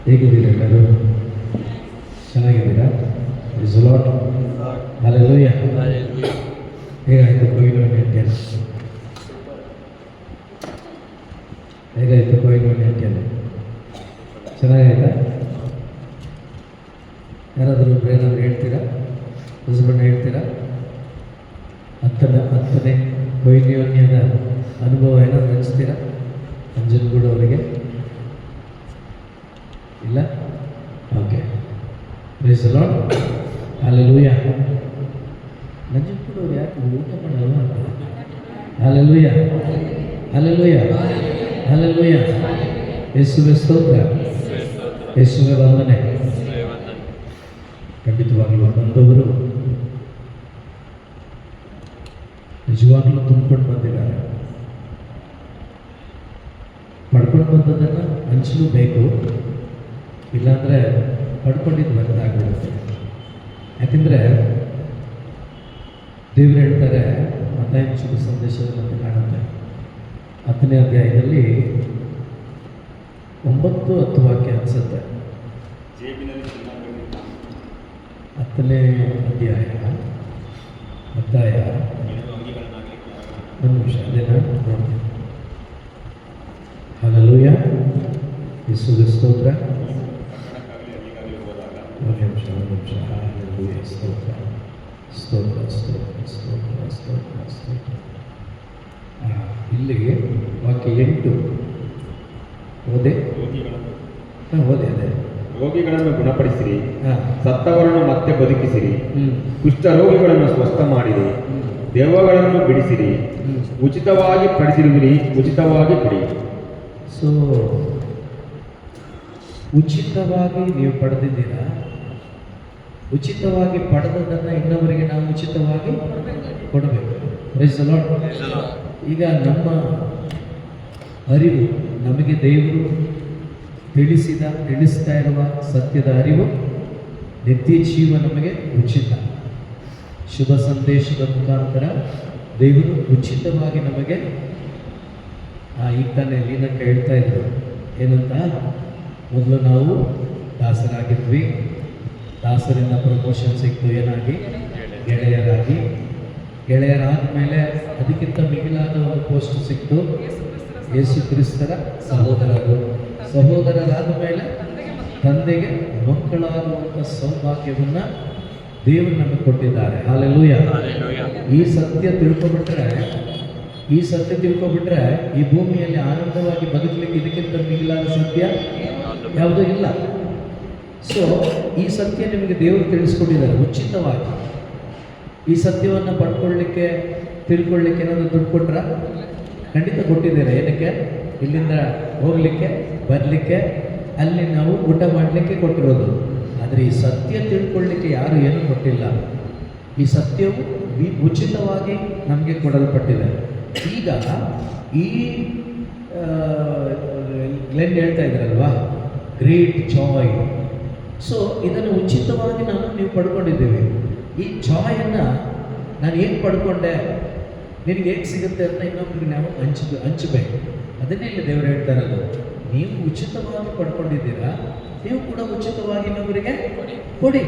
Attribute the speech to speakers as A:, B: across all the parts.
A: ಹೇಗಿದ್ದೀರಾ ಎಲ್ಲರೂ? ಚೆನ್ನಾಗಿದ್ದೀರಾ? Is lot hallelujah. ಹೇಗಾಯಿತು ಕೊಯ್ಲೋನಿ ಅಂತ್ಯನ? ಹೇಗಾಯಿತು ಕೊಯ್ಲೋನಿ ಅಂತ್ಯನ? ಚೆನ್ನಾಗಾಯ್ತಾ? ಯಾರಾದರೂ ಏನಾದರೂ ಹೇಳ್ತೀರಾ? ಹಸ್ಬೆಂಡ್ ಹೇಳ್ತೀರಾ? ಹತ್ತನೇ ಕೊಯ್ಲೋನ್ಯದ ಅನುಭವ ಏನಾದ್ರು ಹಂಚ್ತೀರಾ ನಂಜನಗೂಡು ಅವರಿಗೆ? ಇಲ್ಲ? Okay, praise the lord. Hallelujah. Nanjangud ಅವ್ರು ಯಾಕೆ ಊಟ ಮಾಡಲ್ವಾ? Hallelujah, hallelujah, hallelujah. ಯೇಸುವೆ ಸ್ತೋತ್ರ, ಯೇಸುವೆ ವಂದನೆ. ಖಂಡಿತವಾಗಲೂ ಬಂದವರು ನಿಜವಾಗ್ಲೂ ತುಂಬಿಕೊಂಡು ಬಂದಿದ್ದಾರೆ. ಪಡ್ಕೊಂಡು ಬಂದದನ್ನು ಹಂಚಲು ಬೇಕು, ಇಲ್ಲಾಂದರೆ ಪಡ್ಕೊಂಡಿದ್ದು ವ್ಯರ್ಥ ಆಗಿಬಿಡುತ್ತೆ. ಯಾಕೆಂದರೆ ದೇವರು ಹೇಳ್ತಾರೆ, ಮತ್ತಾಯ ಶುಭ ಸಂದೇಶದಲ್ಲಿ ಕಾಣುತ್ತೆ 10ನೇ ಅಧ್ಯಾಯದಲ್ಲಿ 9-10 ವಾಕ್ಯ ಅನಿಸುತ್ತೆ. 10ನೇ ಅಧ್ಯಾಯ ಒಂದು ನಿಮಿಷ ಅದೇನಾ ನೋಡ್ತೀನಿ. ಹಲ್ಲೆಲೂಯಾ, ಯೇಸುವಿಗೆ ಸ್ತೋತ್ರ. ಒಂದು ನಿಮಿಷ. ಹಲ್ಲೆಲೂಯಾ, ಸ್ತೋತ್ರ ಸ್ತೋತ್ರ ಸ್ತೋತ್ರ ಸ್ತೋತ್ರ ಸ್ತೋತ್ರ ಸ್ತೋತ್ರ. ಇಲ್ಲಿಗೆ ವಾಕ್ಯ 8 ಓದೆ. ಓದೆ. ಅದೇ
B: ರೋಗಿಗಳನ್ನು ಗುಣಪಡಿಸಿರಿ, ಸತ್ತವರನ್ನು ಮತ್ತೆ ಬದುಕಿಸಿರಿ, ಕುಷ್ಠ ರೋಗಿಗಳನ್ನು ಸ್ವಸ್ಥ ಮಾಡಿರಿ, ದೆವ್ವಗಳನ್ನು ಬಿಡಿಸಿರಿ, ಉಚಿತವಾಗಿ ಪಡಿಸಿರುವಿರಿ, ಉಚಿತವಾಗಿ ಕೊಡಿ.
A: ಸೊ ಉಚಿತವಾಗಿ ನೀವು ಪಡೆದಿದ್ದೀರಾ. ಉಚಿತವಾಗಿ ಪಡೆದದನ್ನು ಇನ್ನೊಬ್ಬರಿಗೆ ನಾವು ಉಚಿತವಾಗಿ ಕೊಡಬೇಕು. Praise the lord. ಈಗ ನಮ್ಮ ಅರಿವು, ನಮಗೆ ದೇವರು ತಿಳಿಸ್ತಾ ಇರುವ ಸತ್ಯದ ಅರಿವು, ನಿತ್ಯ ಜೀವ ನಮಗೆ ಉಚಿತ. ಶುಭ ಸಂದೇಶದ ಮುಖಾಂತರ ದೇವರು ಉಚಿತವಾಗಿ ನಮಗೆ ಈಗ ತಾನೇ ಲೀನಕ್ಕೆ ಹೇಳ್ತಾ ಇದ್ರು ಏನಂತ, ಮೊದಲು ನಾವು ದಾಸರಾಗಿದ್ವಿ, ದಾಸರಿಂದ ಪ್ರಮೋಷನ್ ಸಿಕ್ತು, ಏನಾಗಿ ಗೆಳೆಯರಾದ ಮೇಲೆ ಅದಕ್ಕಿಂತ ಮಿಗಿಲಾದ ಒಂದು ಪೋಸ್ಟ್ ಸಿಕ್ತು, ಯೇಸು ಕ್ರಿಸ್ತರ ಸಹೋದರರಾದ ಮೇಲೆ ತಂದೆಗೆ ಮಕ್ಕಳಾಗುವಂಥ ಸೌಭಾಗ್ಯವನ್ನು ದೇವರು ನಮಗೆ ಕೊಟ್ಟಿದ್ದಾರೆ. ಹಲ್ಲೆಲೂಯಾ. ಈ ಸತ್ಯ ತಿಳ್ಕೊಬಿಟ್ರೆ ಈ ಭೂಮಿಯಲ್ಲಿ ಆನಂದವಾಗಿ ಬದುಕಲಿಕ್ಕೆ ಇದಕ್ಕಿಂತ ಮಿಗಿಲಾದ ಸತ್ಯ ಯಾವುದೂ ಇಲ್ಲ. ಸೊ ಈ ಸತ್ಯ ನಿಮಗೆ ದೇವರು ತಿಳಿಸ್ಕೊಟ್ಟಿದ್ದಾರೆ ಉಚಿತವಾಗಿ. ಈ ಸತ್ಯವನ್ನು ಪಡ್ಕೊಳ್ಳಿಕ್ಕೆ ತಿಳ್ಕೊಳ್ಳಿಕ್ಕೆ ಏನಾದರೂ ದುಡ್ಡು ಕೊಟ್ರ? ಖಂಡಿತ ಕೊಟ್ಟಿದ್ದಾರೆ. ಏನಕ್ಕೆ? ಇಲ್ಲಿಂದ ಹೋಗಲಿಕ್ಕೆ, ಬರಲಿಕ್ಕೆ, ಅಲ್ಲಿ ನಾವು ಊಟ ಮಾಡಲಿಕ್ಕೆ ಕೊಟ್ಟಿರೋದು. ಆದರೆ ಈ ಸತ್ಯ ತಿಳ್ಕೊಳ್ಳಿಕ್ಕೆ ಯಾರು ಏನೂ ಕೊಟ್ಟಿಲ್ಲ. ಈ ಸತ್ಯವು ಉಚಿತವಾಗಿ ನಮಗೆ ಕೊಡಲ್ಪಟ್ಟಿದೆ. ಈಗ ಈ ಗ್ಲೆನ್ ಹೇಳ್ತಾ ಇದ್ರಲ್ವಾ, ಗ್ರೇಟ್ ಜಾಯ್. ಸೊ ಇದನ್ನು ಉಚಿತವಾಗಿ ನೀವು ಪಡ್ಕೊಂಡಿದ್ದೀವಿ. ಈ ಜಾಯನ್ನು ನಾನು ಹೇಗೆ ಪಡ್ಕೊಂಡೆ, ನಿನಗೆ ಹೇಗೆ ಸಿಗುತ್ತೆ ಅಂತ ಇನ್ನೊಬ್ಬರಿಗೆ ನಾವು ಹಂಚಬೇಕು. ಅದನ್ನೇ ಇಲ್ಲಿ ದೇವರು ಹೇಳ್ತಾರಲ್ಲ, ನೀವು ಉಚಿತವಾಗಿ ಪಡ್ಕೊಂಡಿದ್ದೀರಾ, ನೀವು ಕೂಡ ಉಚಿತವಾಗಿ ಇನ್ನೊಬ್ಬರಿಗೆ ಕೊಡಿ.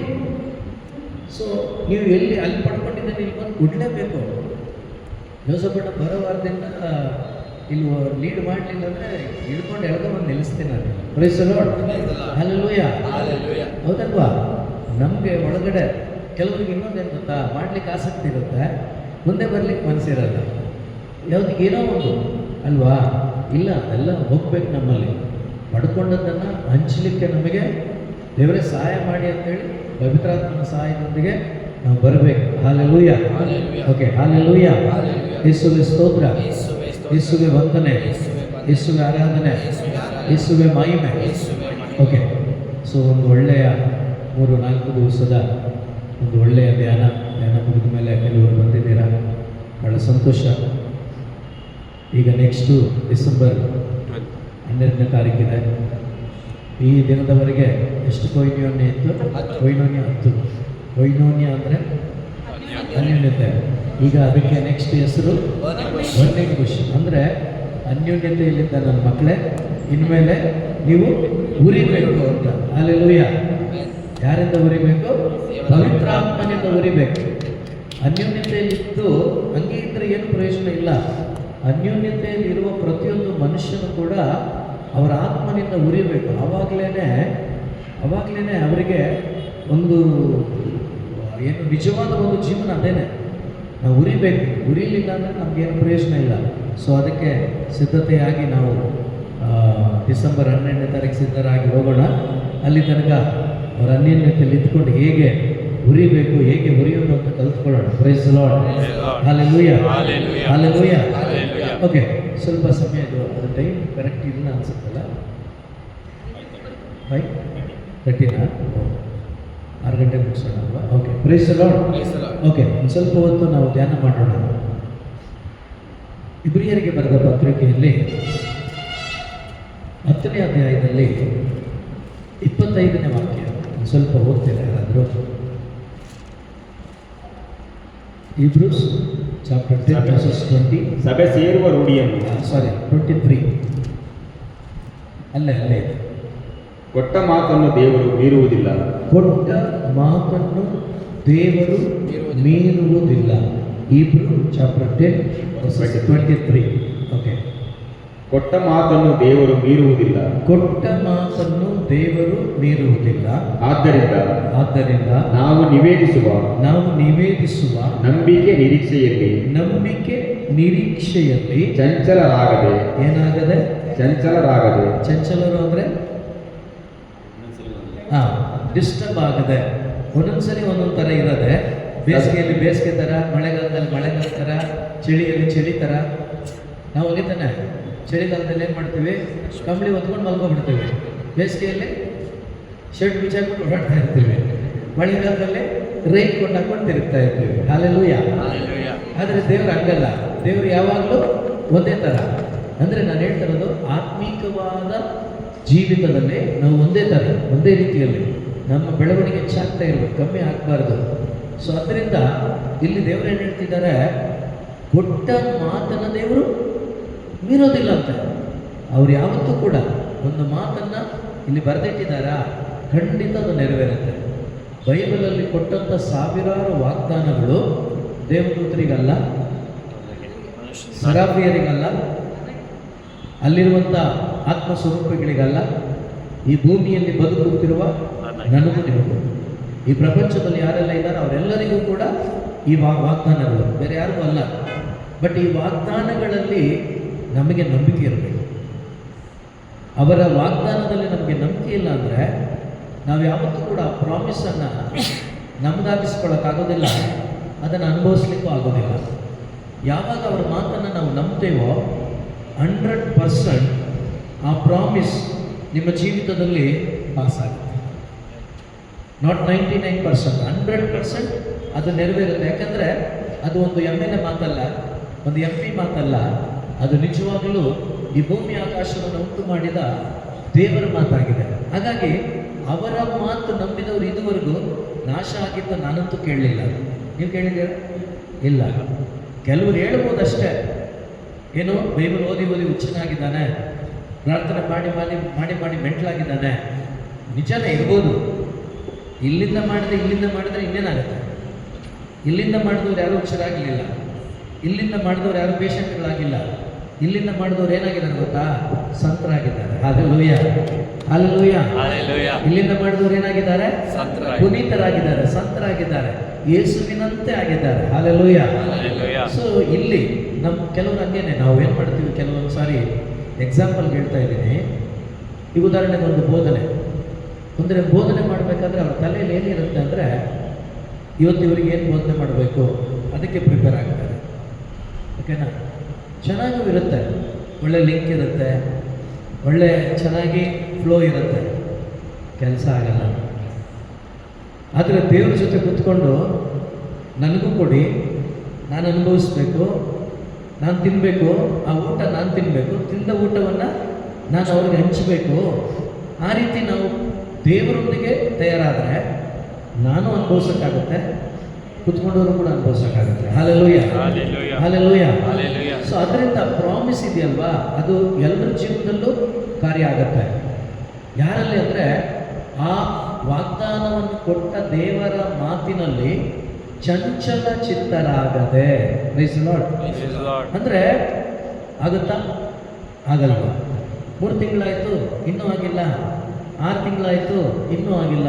A: ಸೊ ನೀವು ಅಲ್ಲಿ ಪಡ್ಕೊಂಡಿದ್ದೇನೆ ಇಲ್ಲಿ ಬಂದು ಕೊಡಲೇಬೇಕು. ಯೋಸಪ್ಪಣ್ಣ ಬರೋ ವಾರದಿಂದ ಇಲ್ಲಿ ಲೀಡ್ ಮಾಡಲಿಲ್ಲ ಅಂದರೆ ಹಿಡ್ಕೊಂಡು ಎಳ್ಕೊಂಡ್ಬಂದು ನಿಲ್ಲಿಸ್ತೀನಿ ನಾನು. Praise the lord. ಹಲ್ಲೆಲೂಯಾ. ಹೌದಲ್ವಾ? ನಮಗೆ ಒಳಗಡೆ ಕೆಲವರಿಗೆ ಇನ್ನೊಂದೇನು ಗೊತ್ತಾ, ಮಾಡ್ಲಿಕ್ಕೆ ಆಸಕ್ತಿ ಇರುತ್ತೆ, ಮುಂದೆ ಬರಲಿಕ್ಕೆ ಮನಸ್ಸಿರಲ್ಲ. ಯಾವುದಕ್ಕೆ ಏನೋ ಒಂದು ಅಲ್ವಾ? ಇಲ್ಲ, ಎಲ್ಲ ಹೋಗ್ಬೇಕು. ನಮ್ಮಲ್ಲಿ ಪಡ್ಕೊಂಡದ್ದನ್ನು ಹಂಚಲಿಕ್ಕೆ ನಮಗೆ ದೇವರೇ ಸಹಾಯ ಮಾಡಿ ಅಂತೇಳಿ ಪವಿತ್ರಾತ್ಮನ ಸಹಾಯದೊಂದಿಗೆ ನಾವು ಬರಬೇಕು. ಹಲ್ಲೆಲೂಯಾ. Okay, hallelujah. ಯೇಸುವೆ ಸ್ತೋತ್ರ, ಯೇಸುವೆ ವಂದನೆ, ಯೇಸುವೆ ಆರಾಧನೆ, ಯೇಸುವೆ ಮಹಿಮೆ. ಓಕೆ, ಸೊ ಒಂದು ಒಳ್ಳೆಯ 3-4 ದಿವಸದ ಒಂದು ಒಳ್ಳೆಯ ಧ್ಯಾನ ಮುಗಿದ ಮೇಲೆ ಕೆಲವರು ಬಂದಿದ್ದೀರಾ, ಭಾಳ ಸಂತೋಷ. ಈಗ ನೆಕ್ಸ್ಟು ಡಿಸೆಂಬರ್ 12ನೇ ತಾರೀಕಿದೆ. ಈ ದಿನದವರೆಗೆ ಎಷ್ಟು ಕೊಯ್ನೋನ್ಯ ಇತ್ತು? ಕೊಯ್ನೋನ್ಯ 10. ಕೊಯ್ನೋನ್ಯ ಅಂದರೆ ಅನ್ಯೋನ್ಯತೆ. ಈಗ ಅದಕ್ಕೆ ನೆಕ್ಸ್ಟ್ ಹೆಸರು ಒನ್ನೆಂಗುಷ್. ಅಂದರೆ ಅನ್ಯೋನ್ಯತೆಯಲ್ಲಿದ್ದ ನನ್ನ ಮಕ್ಕಳೇ, ಇನ್ಮೇಲೆ ನೀವು ಉರಿಬೇಕು ಅಂತ. ಹಲ್ಲೆಲೂಯ. ಯಾರಿಂದ ಉರಿಬೇಕು? ಪವಿತ್ರಾತ್ಮನಿಂದ ಉರಿಬೇಕು. ಅನ್ಯೋನ್ಯತೆಯಲ್ಲಿದ್ದು ಹಂಗೆ ಇದ್ರೆ ಏನು ಪ್ರಯೋಜನ ಇಲ್ಲ. ಅನ್ಯೋನ್ಯತೆಯಲ್ಲಿರುವ ಪ್ರತಿಯೊಂದು ಮನುಷ್ಯನು ಕೂಡ ಅವರ ಆತ್ಮನಿಂದ ಉರಿಬೇಕು. ಆವಾಗಲೇ ಅವರಿಗೆ ಒಂದು ಏನು ನಿಜವಾದ ಒಂದು ಜೀವನ ಅದೇನೆ. ನಾವು ಉರಿಬೇಕು. ಉರಿಲಿಲ್ಲ ಅಂದರೆ ನಮಗೇನು ಪ್ರಯೋಜನ ಇಲ್ಲ. ಸೊ ಅದಕ್ಕೆ ಸಿದ್ಧತೆಯಾಗಿ ನಾವು ಡಿಸೆಂಬರ್ 12ನೇ ತಾರೀಕು ಸಿದ್ಧರಾಗಿ ಹೋಗೋಣ. ಅಲ್ಲಿ ತನಕ ಅವರ ಅನ್ಯೋನ್ಯತೆಯಲ್ಲಿ ಇದ್ಕೊಂಡು ಹೇಗೆ ಉರಿಬೇಕು, ಹೇಗೆ ಉರಿಯೋದು ಅಂತ ಕಲ್ತ್ಕೊಳ್ಳೋಣ. Praise the lord. Hallelujah, hallelujah. Okay, ಸ್ವಲ್ಪ ಸಮಯ ಇದು, ಅದು ಟೈಮ್ ಕರೆಕ್ಟ್ ಇಲ್ಲ ಅನ್ಸುತ್ತಲ್ಲ. 5:30ನಾ? 6 ಗಂಟೆಗೆ ಮುಗಿಸೋಣ ಅಲ್ವಾ? Okay, praise the lord. Okay, ಒಂದು ಸ್ವಲ್ಪ ಹೊತ್ತು ನಾವು ಧ್ಯಾನ ಮಾಡೋಣ. ಇಬ್ರಿಯರಿಗೆ ಬರೆದ ಪತ್ರಿಕೆಯಲ್ಲಿ 10ನೇ ಅಧ್ಯಾಯದಲ್ಲಿ 25ನೇ ವಾಕ್ಯ ಸ್ವಲ್ಪ ಓದ್ತೀರಾ ಯಾರಾದರೂ? Hebrews chapter 10 verses 20.
B: ಸಭೆ ಸೇರುವ ರೂಢಿಯನ್ನು
A: 23. ಅಲ್ಲೇ
B: ಕೊಟ್ಟ ಮಾತನ್ನು ದೇವರು ಮೀರುವುದಿಲ್ಲ.
A: ಕೊಟ್ಟ ಮಾತನ್ನು ದೇವರು ಮೀರುವುದಿಲ್ಲ. Hebrews chapter 10 verses 23. ಓಕೆ.
B: ಕೊಟ್ಟ ಮಾತನ್ನು ದೇವರು ಮೀರುವುದಿಲ್ಲ.
A: ಕೊಟ್ಟ ಮಾತನ್ನು ದೇವರು ಮೀರುವುದಿಲ್ಲ. ಆದ್ದರಿಂದ
B: ನಾವು ನಿವೇದಿಸುವ ನಂಬಿಕೆ ನಿರೀಕ್ಷೆಯಲ್ಲಿ ಚಂಚಲರಾಗದೆ.
A: ಏನಾಗದೆ? ಚಂಚಲರು ಅಂದರೆ ಡಿಸ್ಟರ್ಬ್ ಆಗದೆ. ಒಂದೊಂದ್ಸರಿ ಒಂದೊಂದು ಥರ ಇರೋದೆ. ಬೇಸಿಗೆಯಲ್ಲಿ ಬೇಸಿಗೆ ಥರ, ಮಳೆಗಾಲದಲ್ಲಿ ಮಳೆಗಾಲ ಥರ, ಚಳಿಯಲ್ಲಿ ಚಳಿ ಥರ. ನಾವು ಹೋಗಿ ತಾನೆ ಚಳಿಗಾಲದಲ್ಲಿ ಏನು ಮಾಡ್ತೀವಿ? ಕಂಬಳಿ ಹೊತ್ಕೊಂಡು ಮಲ್ಕೊಂಡ್ಬಿಡ್ತೀವಿ. ಬೇಸಿಗೆಯಲ್ಲಿ ಶರ್ಟ್ ಬಿಚ್ಚಾಕ್ಬಿಟ್ಟು ಓಡಾಡ್ತಾ ಇರ್ತೀವಿ. ಮಳೆಗಾಲದಲ್ಲಿ ರೈನ್ ಕೊಂಡು ಹಾಕೊಂಡು ತಿರುಗ್ತಾ ಇರ್ತೀವಿ. ಹಲ್ಲೆಲೂಯಾ. ಆದರೆ ದೇವರು ಹಂಗಲ್ಲ. ದೇವರು ಯಾವಾಗಲೂ ಒಂದೇ ಥರ. ಅಂದರೆ ನಾನು ಹೇಳ್ತಾ ಇರೋದು, ಆತ್ಮೀಕವಾದ ಜೀವಿತದಲ್ಲಿ ನಾವು ಒಂದೇ ಥರ, ಒಂದೇ ರೀತಿಯಲ್ಲಿ ನಮ್ಮ ಬೆಳವಣಿಗೆ ಹೆಚ್ಚಾಗ್ತಾ ಇರಬೇಕು, ಕಮ್ಮಿ ಆಗಬಾರ್ದು. ಸೊ ಅದರಿಂದ ಇಲ್ಲಿ ದೇವರು ಏನು ಹೇಳ್ತಿದ್ದಾರೆ? ಕೊಟ್ಟ ಮಾತನ್ನು ದೇವರು ಮೀರೋದಿಲ್ಲ ಅಂತ. ಅವ್ರು ಯಾವತ್ತೂ ಕೂಡ ಒಂದು ಮಾತನ್ನು ಇಲ್ಲಿ ಬರೆದಿಟ್ಟಿದ್ದಾರಾ, ಖಂಡಿತ ಅದು ನೆರವೇರುತ್ತೆ. ಬೈಬಲಲ್ಲಿ ಕೊಟ್ಟಂಥ ಸಾವಿರಾರು ವಾಗ್ದಾನಗಳು ದೇವದೂತರಿಗಲ್ಲ, ಸರಾಫಿಯರಿಗಲ್ಲ, ಅಲ್ಲಿರುವಂಥ ಆತ್ಮಸ್ವರೂಪಿಗಳಿಗಲ್ಲ, ಈ ಭೂಮಿಯಲ್ಲಿ ಬದುಕುತ್ತಿರುವ ನನಗೂ ನಿಮಗೂ, ಈ ಪ್ರಪಂಚದಲ್ಲಿ ಯಾರೆಲ್ಲ ಇದ್ದಾರೆ ಅವರೆಲ್ಲರಿಗೂ ಕೂಡ ಈ ವಾಗ್ದಾನಗಳು, ಬೇರೆ ಯಾರಿಗೂ ಅಲ್ಲ. ಬಟ್ ಈ ವಾಗ್ದಾನಗಳಲ್ಲಿ ನಮಗೆ ನಂಬಿಕೆ ಇರಬೇಕು. ಅವರ ವಾಗ್ದಾನದಲ್ಲಿ ನಮಗೆ ನಂಬಿಕೆ ಇಲ್ಲ ಅಂದರೆ ನಾವು ಯಾವತ್ತೂ ಕೂಡ ಆ ಪ್ರಾಮಿಸನ್ನು ನಮ್ಮದಾಗಿಸ್ಕೊಳ್ಳೋಕ್ಕಾಗೋದಿಲ್ಲ, ಅದನ್ನು ಅನುಭವಿಸ್ಲಿಕ್ಕೂ ಆಗೋದಿಲ್ಲ. ಯಾವಾಗ ಅವರ ಮಾತನ್ನು ನಾವು ನಂಬ್ತೇವೋ 100% ಆ ಪ್ರಾಮಿಸ್ ನಿಮ್ಮ ಜೀವಿತದಲ್ಲಿ ಪಾಸ್ ಆಗುತ್ತೆ. ನಾಟ್ 99%, 100% ಅದು ನೆರವೇರುತ್ತೆ. ಯಾಕಂದರೆ ಅದು ಒಂದು MLA ಮಾತಲ್ಲ, ಒಂದು MP ಮಾತಲ್ಲ, ಅದು ನಿಜವಾಗಲೂ ಈ ಭೂಮಿ ಆಕಾಶವನ್ನು ಉಂಟು ಮಾಡಿದ ದೇವರ ಮಾತಾಗಿದೆ. ಹಾಗಾಗಿ ಅವರ ಮಾತು ನಂಬಿದವರು ಇದುವರೆಗೂ ನಾಶ ಆಗಿದ್ದು ನಾನಂತೂ ಕೇಳಲಿಲ್ಲ. ನೀವು ಕೇಳಿದ್ದೀರ? ಇಲ್ಲ. ಕೆಲವರು ಹೇಳ್ಬೋದಷ್ಟೇ, ಏನು ಬೈಬಲ್ ಓದಿ ಹುಚ್ಚನಾಗಿದ್ದಾನೆ, ಪ್ರಾರ್ಥನೆ ಮಾಡಿ ಮಾಡಿ ಮಾಡಿ ಮಾಡಿ ಮೆಂಟ್ಲಾಗಿದ್ದಾನೆ. ನಿಜನೇ ಇರ್ಬೋದು. ಇಲ್ಲಿಂದ ಮಾಡಿದ್ರೆ ಇನ್ನೇನಾಗುತ್ತೆ? ಇಲ್ಲಿಂದ ಮಾಡಿದವ್ರು ಯಾರೂ ಹುಚ್ಚರಾಗಲಿಲ್ಲ, ಇಲ್ಲಿಂದ ಮಾಡಿದವ್ರು ಯಾರು ಪೇಷಂಟ್ಗಳಾಗಿಲ್ಲ, ಇಲ್ಲಿಂದ ಮಾಡಿದವ್ರು ಏನಾಗಿದ್ದಾರೆ ಗೊತ್ತಾ? ಸಂತರಾಗಿದ್ದಾರೆ. Hallelujah, hallelujah. ಇಲ್ಲಿಂದ ಮಾಡಿದವ್ರು ಏನಾಗಿದ್ದಾರೆ? ಪುನೀತರಾಗಿದ್ದಾರೆ, ಸಂತರಾಗಿದ್ದಾರೆ, ಯೇಸುವಿನಂತೆ ಆಗಿದ್ದಾರೆ. ಹಲ್ಲೆಲೂಯಾ. ಸೊ ಇಲ್ಲಿ ನಮ್ಮ ಕೆಲವರು ಹಂಗೇನೆ ನಾವು ಏನು ಮಾಡ್ತೀವಿ, ಕೆಲವೊಂದು ಸಾರಿ ಎಕ್ಸಾಂಪಲ್ಗೆ ಹೇಳ್ತಾ ಇದ್ದೀನಿ. ಈ ಉದಾಹರಣೆಗೆ ಒಂದು ಬೋಧನೆ ಮಾಡಬೇಕಾದ್ರೆ ಅವ್ರ ತಲೆಯಲ್ಲಿ ಏನಿರುತ್ತೆ ಅಂದರೆ, ಇವತ್ತು ಇವರಿಗೆ ಏನು ಬೋಧನೆ ಮಾಡಬೇಕು ಅದಕ್ಕೆ ಪ್ರಿಪೇರ್ ಆಗ್ತಾರೆ. ಓಕೆನಾ? ಚೆನ್ನಾಗೂ ಇರುತ್ತೆ, ಒಳ್ಳೆ ಲಿಂಕ್ ಇರುತ್ತೆ, ಒಳ್ಳೆ ಚೆನ್ನಾಗಿ ಫ್ಲೋ ಇರುತ್ತೆ, ಕೆಲಸ ಆಗಲ್ಲ. ಆದರೆ ದೇವ್ರ ಜೊತೆ ಕೂತ್ಕೊಂಡು ನನಗೂ ಕೊಡಿ, ನಾನು ಅನುಭವಿಸ್ಬೇಕು, ನಾನು ತಿನ್ನಬೇಕು, ಆ ಊಟ ನಾನು ತಿನ್ನಬೇಕು, ತಿಂದ ಊಟವನ್ನು ನಾನು ಅವ್ರಿಗೆ ಹಂಚಬೇಕು. ಆ ರೀತಿ ನಾವು ದೇವರೊಂದಿಗೆ ತಯಾರಾದರೆ ನಾನು ಅನುಭವಿಸೋಕ್ಕಾಗುತ್ತೆ, ಕುತ್ಕೊಂಡವರು ಕೂಡ ಅನುಭವಿಸೋಕ್ಕಾಗುತ್ತೆ. Hallelujah, hallelujah. ಸೊ ಅದರಿಂದ ಪ್ರಾಮಿಸ್ ಇದೆಯಲ್ವಾ, ಅದು ಎಲ್ಲರ ಜೀವನದಲ್ಲೂ ಕಾರ್ಯ ಆಗುತ್ತೆ. ಯಾರಲ್ಲಿ ಅಂದರೆ ಆ ವಾಗ್ದಾನವನ್ನು ಕೊಟ್ಟ ದೇವರ ಮಾತಿನಲ್ಲಿ ಚಂಚಲ ಚಿತ್ತರಾಗದೆ. Price lord. ಅಂದರೆ ಆಗುತ್ತಾ? ಆಗಲ್ವಾ? 3 ತಿಂಗಳಾಯಿತು ಇನ್ನೂ ಆಗಿಲ್ಲ, 6 ತಿಂಗಳಾಯಿತು ಇನ್ನೂ ಆಗಿಲ್ಲ,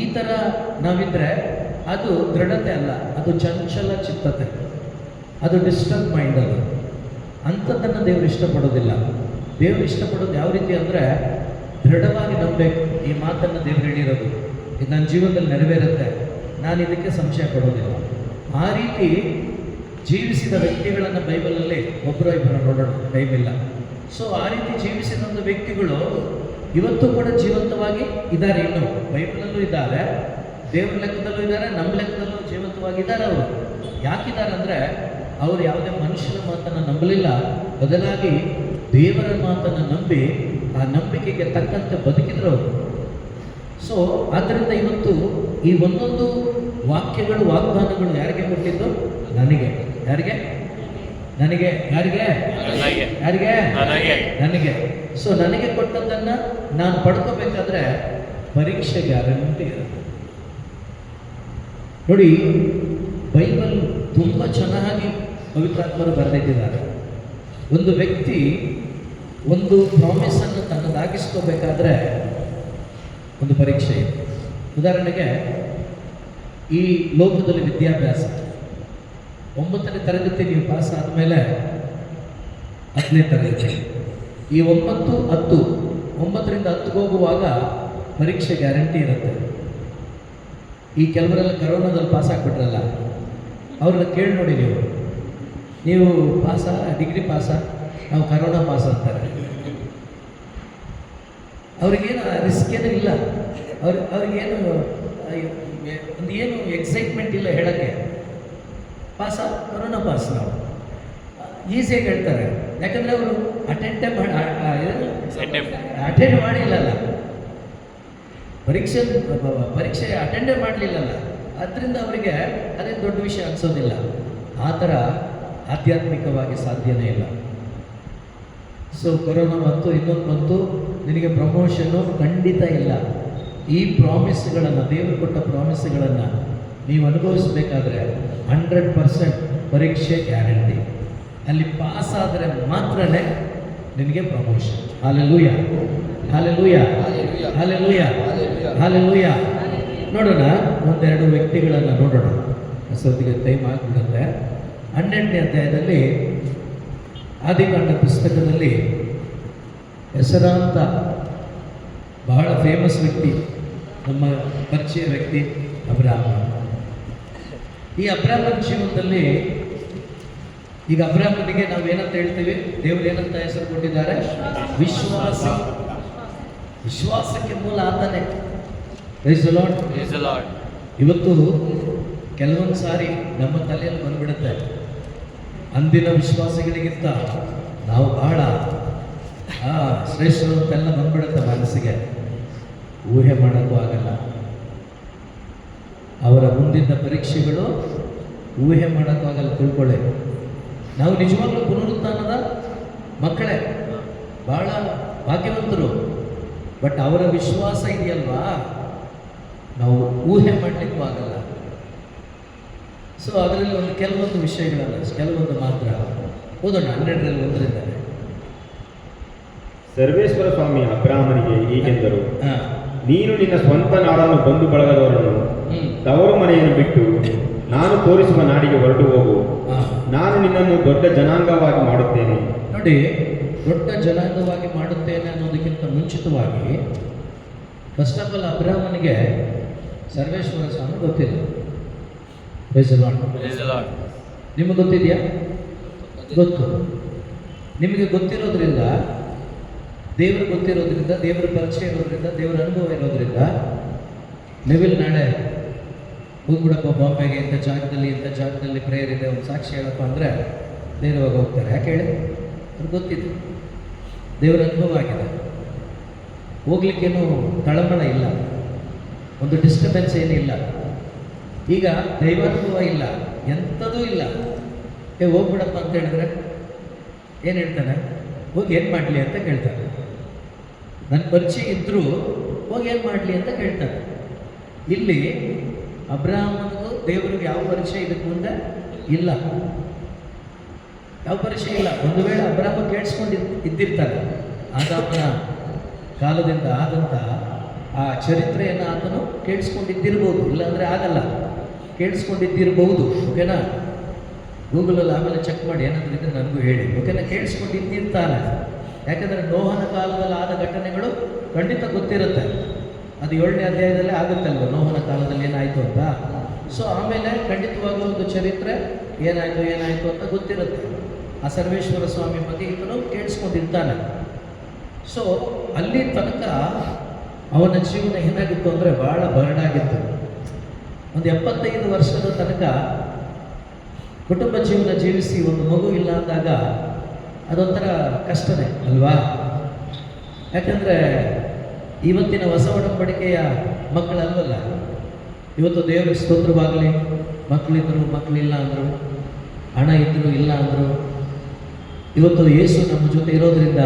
A: ಈ ಥರ ನಾವಿದ್ರೆ ಅದು ದೃಢತೆ ಅಲ್ಲ, ಅದು ಚಂಚಲ ಚಿತ್ತತೆ, ಅದು ಡಿಸ್ಟರ್ಬ್ ಮೈಂಡ್. ಅದು ಅಂಥದ್ದನ್ನು ದೇವರು ಇಷ್ಟಪಡೋದಿಲ್ಲ. ದೇವರು ಇಷ್ಟಪಡೋದು ಯಾವ ರೀತಿ ಅಂದರೆ ದೃಢವಾಗಿ ನಂಬಬೇಕು. ಈ ಮಾತನ್ನು ದೇವರು ಹೇಳಿರೋದು ಇದು ನನ್ನ ಜೀವನದಲ್ಲಿ ನೆರವೇರುತ್ತೆ, ನಾನು ಇದಕ್ಕೆ ಸಂಶಯ ಪಡೋದಿಲ್ಲ. ಆ ರೀತಿ ಜೀವಿಸಿದ ವ್ಯಕ್ತಿಗಳನ್ನು ಬೈಬಲಲ್ಲಿ ಒಬ್ಬರು ಇಬ್ಬರು ನೋಡೋಣ, ಟೈಮ್ ಇಲ್ಲ. ಸೊ ಆ ರೀತಿ ಜೀವಿಸಿದಂಥ ವ್ಯಕ್ತಿಗಳು ಇವತ್ತು ಕೂಡ ಜೀವಂತವಾಗಿ ಇದ್ದಾರೆ. ಇನ್ನು ಬೈಬಲಲ್ಲೂ ಇದ್ದಾರೆ, ದೇವ್ರ ಲೆಕ್ಕದಲ್ಲೂ ಇದ್ದಾರೆ, ನಮ್ಮ ಲೆಕ್ಕದಲ್ಲೂ ಜೀವಂತವಾಗಿದ್ದಾರೆ. ಅವರು ಯಾಕಿದ್ದಾರೆ ಅಂದರೆ ಅವರು ಯಾವುದೇ ಮನುಷ್ಯನ ಮಾತನ್ನು ನಂಬಲಿಲ್ಲ, ಬದಲಾಗಿ ದೇವರ ಮಾತನ್ನು ನಂಬಿ ಆ ನಂಬಿಕೆಗೆ ತಕ್ಕಂತೆ ಬದುಕಿದ್ರು ಅವರು. ಸೊ ಆದ್ದರಿಂದ ಇವತ್ತು ಈ ಒಂದೊಂದು ವಾಕ್ಯಗಳು, ವಾಗ್ದಾನಗಳು ಯಾರಿಗೆ ಕೊಟ್ಟಿದ್ದು? ನನಗೆ. ಯಾರಿಗೆ? ನನಗೆ. ಯಾರಿಗೆ? ಯಾರಿಗೆ? ನನಗೆ. ಸೊ ನನಗೆ ಕೊಟ್ಟದ್ದನ್ನು ನಾನು ಪಡ್ಕೋಬೇಕಾದ್ರೆ ಪರೀಕ್ಷೆ ಗ್ಯಾರಂಟಿ ಇರುತ್ತೆ. ನೋಡಿ, ಬೈಬಲ್ ತುಂಬ ಚೆನ್ನಾಗಿ ಪವಿತ್ರಾತ್ಮರು ಬರೆದಿಟ್ಟಿದ್ದಾರೆ. ಒಂದು ವ್ಯಕ್ತಿ ಒಂದು ಪ್ರಾಮಿಸನ್ನು ತನ್ನದಾಗಿಸ್ಕೋಬೇಕಾದ್ರೆ ಒಂದು ಪರೀಕ್ಷೆ ಇದೆ. ಉದಾಹರಣೆಗೆ ಈ ಲೋಕದಲ್ಲಿ ವಿದ್ಯಾಭ್ಯಾಸ 9ನೇ ತರಗತಿ ನೀವು ಪಾಸ್ ಆದಮೇಲೆ 10ನೇ ತರಗತಿ, ಈ 9, 10, 9ರಿಂದ 10ಗೆ ಹೋಗುವಾಗ ಪರೀಕ್ಷೆ ಗ್ಯಾರಂಟಿ ಇರುತ್ತೆ. ಈ ಕೆಲವರೆಲ್ಲ ಕರೋನಾದಲ್ಲಿ ಪಾಸ್ ಆಗಿಬಿಟ್ರಲ್ಲ, ಅವ್ರನ್ನ ಕೇಳಿ ನೋಡಿ, ನೀವು ಪಾಸಾ, ಡಿಗ್ರಿ ಪಾಸಾ? ನಾವು ಕರೋನಾ ಪಾಸ್ ಅಂತಾರೆ. ಅವ್ರಿಗೇನು ರಿಸ್ಕ್ ಏನೂ ಇಲ್ಲ, ಅವ್ರಿಗೇನು ಒಂದು ಏನು ಎಕ್ಸೈಟ್ಮೆಂಟ್ ಇಲ್ಲ ಹೇಳೋಕ್ಕೆ. ಪಾಸಾ? Corona pass. ನಾವು ಈಸಿಯಾಗಿ ಹೇಳ್ತಾರೆ, ಯಾಕಂದರೆ ಅವರು ಅಟೆಂಡ್ ಮಾಡಿಲ್ಲಲ್ಲ, ಪರೀಕ್ಷೆ ಅಟೆಂಡೇ ಮಾಡಲಿಲ್ಲಲ್ಲ, ಅದರಿಂದ ಅವರಿಗೆ ಅದೇ ದೊಡ್ಡ ವಿಷಯ ಅನಿಸೋದಿಲ್ಲ. ಆ ಥರ ಆಧ್ಯಾತ್ಮಿಕವಾಗಿ ಸಾಧ್ಯನೇ ಇಲ್ಲ. ಸೊ ಕೊರೋನಾ ಬಂತು, ಇನ್ನೊಂದು ಬಂತು, ನಿನಗೆ ಪ್ರಮೋಷನ್ನು ಖಂಡಿತ ಇಲ್ಲ. ಈ ಪ್ರಾಮಿಸ್ಗಳನ್ನು, ದೇವರು ಕೊಟ್ಟ ಪ್ರಾಮಿಸ್ಗಳನ್ನು ನೀವು ಅನುಭವಿಸಬೇಕಾದ್ರೆ 100% ಪರೀಕ್ಷೆ ಗ್ಯಾರಂಟಿ. ಅಲ್ಲಿ ಪಾಸ್ ಆದರೆ ಮಾತ್ರನೇ ನಿನಗೆ promotion. Hallelujah, hallelujah, hallelujah, hallelujah. ನೋಡೋಣ, ಒಂದೆರಡು ವ್ಯಕ್ತಿಗಳನ್ನು ನೋಡೋಣ. ಅಷ್ಟೊತ್ತಿಗೆ ಟೈಮ್ ಆಗಿಬಿಡುತ್ತೆ. 12ನೇ ಅಧ್ಯಾಯದಲ್ಲಿ ಆದಿಕಾಂಡ ಪುಸ್ತಕದಲ್ಲಿ ಹೆಸರಾಂತ ಬಹಳ ಫೇಮಸ್ ವ್ಯಕ್ತಿ, ನಮ್ಮ ಪರಿಚಯ ವ್ಯಕ್ತಿ ಅಬ್ರಾಮ. ಈ ಅಬ್ರಾಮನ ಜೀವನದಲ್ಲಿ ಈಗ ಅಬ್ರಾಮನಿಗೆ ನಾವು ಏನಂತ ಹೇಳ್ತೀವಿ? ದೇವರು ಏನಂತ ಹೆಸರು ಕೊಟ್ಟಿದ್ದಾರೆ? ವಿಶ್ವಾಸ. ವಿಶ್ವಾಸಕ್ಕೆ ಮೂಲ ಆತನೇ. Praise the lord. ಇವತ್ತು ಕೆಲವೊಂದು ಸಾರಿ ನಮ್ಮ ತಲೆಯಲ್ಲಿ ಬಂದ್ಬಿಡುತ್ತೆ, ಅಂದಿನ ವಿಶ್ವಾಸಿಗಳಿಗಿಂತ ನಾವು ಬಹಳ ಶ್ರೇಷ್ಠರು ಅಂತೆಲ್ಲ ಬಂದ್ಬಿಡುತ್ತೆ ಮನಸ್ಸಿಗೆ. ಊಹೆ ಮಾಡೋಕ್ಕೂ ಆಗಲ್ಲ. ಅವರ ಮುಂದಿನ ಪರೀಕ್ಷೆಗಳು ಊಹೆ ಮಾಡೋಕ್ಕೂ ಆಗಲ್ಲ. ತಿಳ್ಕೊಳ್ಳಿ, ನಾವು ನಿಜವಾಗ್ಲೂ ಪುನರುತ್ಥಾನದ ಮಕ್ಕಳೇ, ಬಹಳ ಭಾಗ್ಯವಂತರು. ಬಟ್ ಅವರ ವಿಶ್ವಾಸ ಇದೆಯಲ್ವಾ, ನಾವು ಊಹೆ ಮಾಡಲಿಕ್ಕೂ ಆಗಲ್ಲ. ಸೊ ಅದರಲ್ಲಿ ಒಂದು ಕೆಲವೊಂದು ವಿಷಯಗಳಲ್ಲ, ಕೆಲವೊಂದು ಮಾತ್ರ ಓದೋಣ. 12ರಲ್ಲಿ 1ರಿಂದ.
B: ಸರ್ವೇಶ್ವರ ಸ್ವಾಮಿ ಅಬ್ರಾಮನಿಗೆ ಹೀಗೆಂದರು, ನೀನು ನಿನ್ನ ಸ್ವಂತ ನಾಡನ್ನು, ಬಂಧು ಬಳಗದವರನ್ನು, ತವರು ಮನೆಯನ್ನು ಬಿಟ್ಟು ನಾನು ತೋರಿಸುವ ನಾಡಿಗೆ ಹೊರಟು ಹೋಗು. ನಾನು ನಿನ್ನನ್ನು ದೊಡ್ಡ ಜನಾಂಗವಾಗಿ ಮಾಡುತ್ತೇನೆ.
A: ನೋಡಿ, ದೊಡ್ಡ ಜನಾಂಗವಾಗಿ ಮಾಡುತ್ತೇನೆ ಅನ್ನೋದಕ್ಕಿಂತ ಮುಂಚಿತವಾಗಿ ಫಸ್ಟ್ ಆಫ್ ಆಲ್ ಅಬ್ರಾಮನಿಗೆ ಸರ್ವೇಶ್ವರ ಸ್ವಾಮಿ ಗೊತ್ತಿಲ್ಲ. Praise the lord. ನಿಮಗೆ ಗೊತ್ತಿದೆಯಾ? ಗೊತ್ತು. ನಿಮಗೆ ಗೊತ್ತಿರೋದ್ರಿಂದ, ದೇವರು ಗೊತ್ತಿರೋದ್ರಿಂದ, ದೇವರ ಪರಿಚಯ ಇರೋದ್ರಿಂದ, ದೇವರ ಅನುಭವ ಇರೋದ್ರಿಂದ, ಲೆವೆಲ್ ನಾಳೆ ಹೋಗ್ಬಿಡಪ್ಪ ಬಾಂಬೆಗೆ, ಇಂಥ ಜಾಗದಲ್ಲಿ ಪ್ರೇಯರ್ ಇದೆ, ಒಂದು ಸಾಕ್ಷಿ ಹೇಳಪ್ಪ ಅಂದರೆ ನೇರವಾಗಿ ಹೋಗ್ತಾರೆ. ಯಾಕೆ ಹೇಳಿ? ಅವ್ರಿಗೆ ಗೊತ್ತಿದೆ, ದೇವರ ಅನುಭವ ಆಗಿದೆ. ಹೋಗ್ಲಿಕ್ಕೇನು ತಳಮಳ ಇಲ್ಲ, ಒಂದು ಡಿಸ್ಟರ್ಬೆನ್ಸ್ ಏನಿಲ್ಲ. ಈಗ ದೈವಾನುಭವ ಇಲ್ಲ, ಎಂಥದೂ ಇಲ್ಲ. ಹೋಗ್ಬಿಡಪ್ಪ ಅಂತ ಹೇಳಿದ್ರೆ ಏನು ಹೇಳ್ತಾನೆ? ಹೋಗಿ ಏನು ಮಾಡಲಿ ಅಂತ ಕೇಳ್ತಾನೆ. ನನ್ನ ಪರಿಚಯ ಇದ್ದರೂ ಹೋಗಿ ಏನು ಮಾಡಲಿ ಅಂತ ಕೇಳ್ತಾರೆ. ಇಲ್ಲಿ ಅಬ್ರಾಹ್ಮನಿಗೂ ದೇವರಿಗೆ ಯಾವ ಪರಿಚಯ ಇದಕ್ಕೆ ಮುಂದೆ ಇಲ್ಲ, ಯಾವ ಪರಿಚಯ ಇಲ್ಲ. ಒಂದು ವೇಳೆ ಅಬ್ರಾಹ್ಮ ಕೇಳಿಸ್ಕೊಂಡು ಇದ್ದಿರ್ತಾರೆ, ಆದಾಮನ ಕಾಲದಿಂದ ಆದಂಥ ಆ ಚರಿತ್ರೆಯನ್ನು ಆತನು ಕೇಳಿಸ್ಕೊಂಡಿದ್ದಿರ್ಬೋದು, ಇಲ್ಲಾಂದರೆ ಆಗಲ್ಲ, ಕೇಳಿಸ್ಕೊಂಡಿದ್ದಿರ್ಬೋದು. ಓಕೆನಾ? ಗೂಗಲಲ್ಲಿ ಆಮೇಲೆ ಚೆಕ್ ಮಾಡಿ, ಏನಾದರೂ ಇದ್ರೆ ನನಗೂ ಹೇಳಿ. ಓಕೆನಾ? ಕೇಳಿಸ್ಕೊಂಡಿದ್ದಿರ್ತಾನೆ. ಯಾಕಂದರೆ ನೋಹನ ಕಾಲದಲ್ಲಿ ಆದ ಘಟನೆಗಳು ಖಂಡಿತ ಗೊತ್ತಿರುತ್ತೆ. ಅದು 7ನೇ ಅಧ್ಯಾಯದಲ್ಲೇ ಆಗುತ್ತಲ್ವ, ನೋಹನ ಕಾಲದಲ್ಲಿ ಏನಾಯಿತು ಅಂತ. ಸೊ ಆಮೇಲೆ ಖಂಡಿತವಾಗ್ಲೂ ಒಂದು ಚರಿತ್ರೆ ಏನಾಯಿತು ಅಂತ ಗೊತ್ತಿರುತ್ತೆ. ಆ ಸರ್ವೇಶ್ವರ ಸ್ವಾಮಿ ಬಗ್ಗೆ ಇವನು ಕೇಳಿಸ್ಕೊಂಡಿರ್ತಾನೆ. ಸೊ ಅಲ್ಲಿ ತನಕ ಅವನ ಜೀವನ ಏನಾಗಿತ್ತು ಅಂದರೆ ಭಾಳ ಬರಡಾಗಿತ್ತು. ಒಂದು 75 ವರ್ಷದ ತನಕ ಕುಟುಂಬ ಜೀವನ ಜೀವಿಸಿ ಒಂದು ಮಗು ಇಲ್ಲ ಅಂದಾಗ ಅದೊಂಥರ ಕಷ್ಟನೇ ಅಲ್ವಾ? ಯಾಕಂದರೆ ಇವತ್ತಿನ ಹೊಸ ಒಡಂಬಡಿಕೆಯ ಮಕ್ಕಳಲ್ವಲ್ಲ. ಇವತ್ತು ದೇವರಿಗೆ ಸ್ತೋತ್ರವಾಗಲಿ, ಮಕ್ಕಳಿದ್ರು ಮಕ್ಕಳಿಲ್ಲ ಅಂದರು, ಹಣ ಇದ್ದರು ಇಲ್ಲ ಅಂದರು. ಇವತ್ತು ಯೇಸು ನಮ್ಮ ಜೊತೆ ಇರೋದ್ರಿಂದ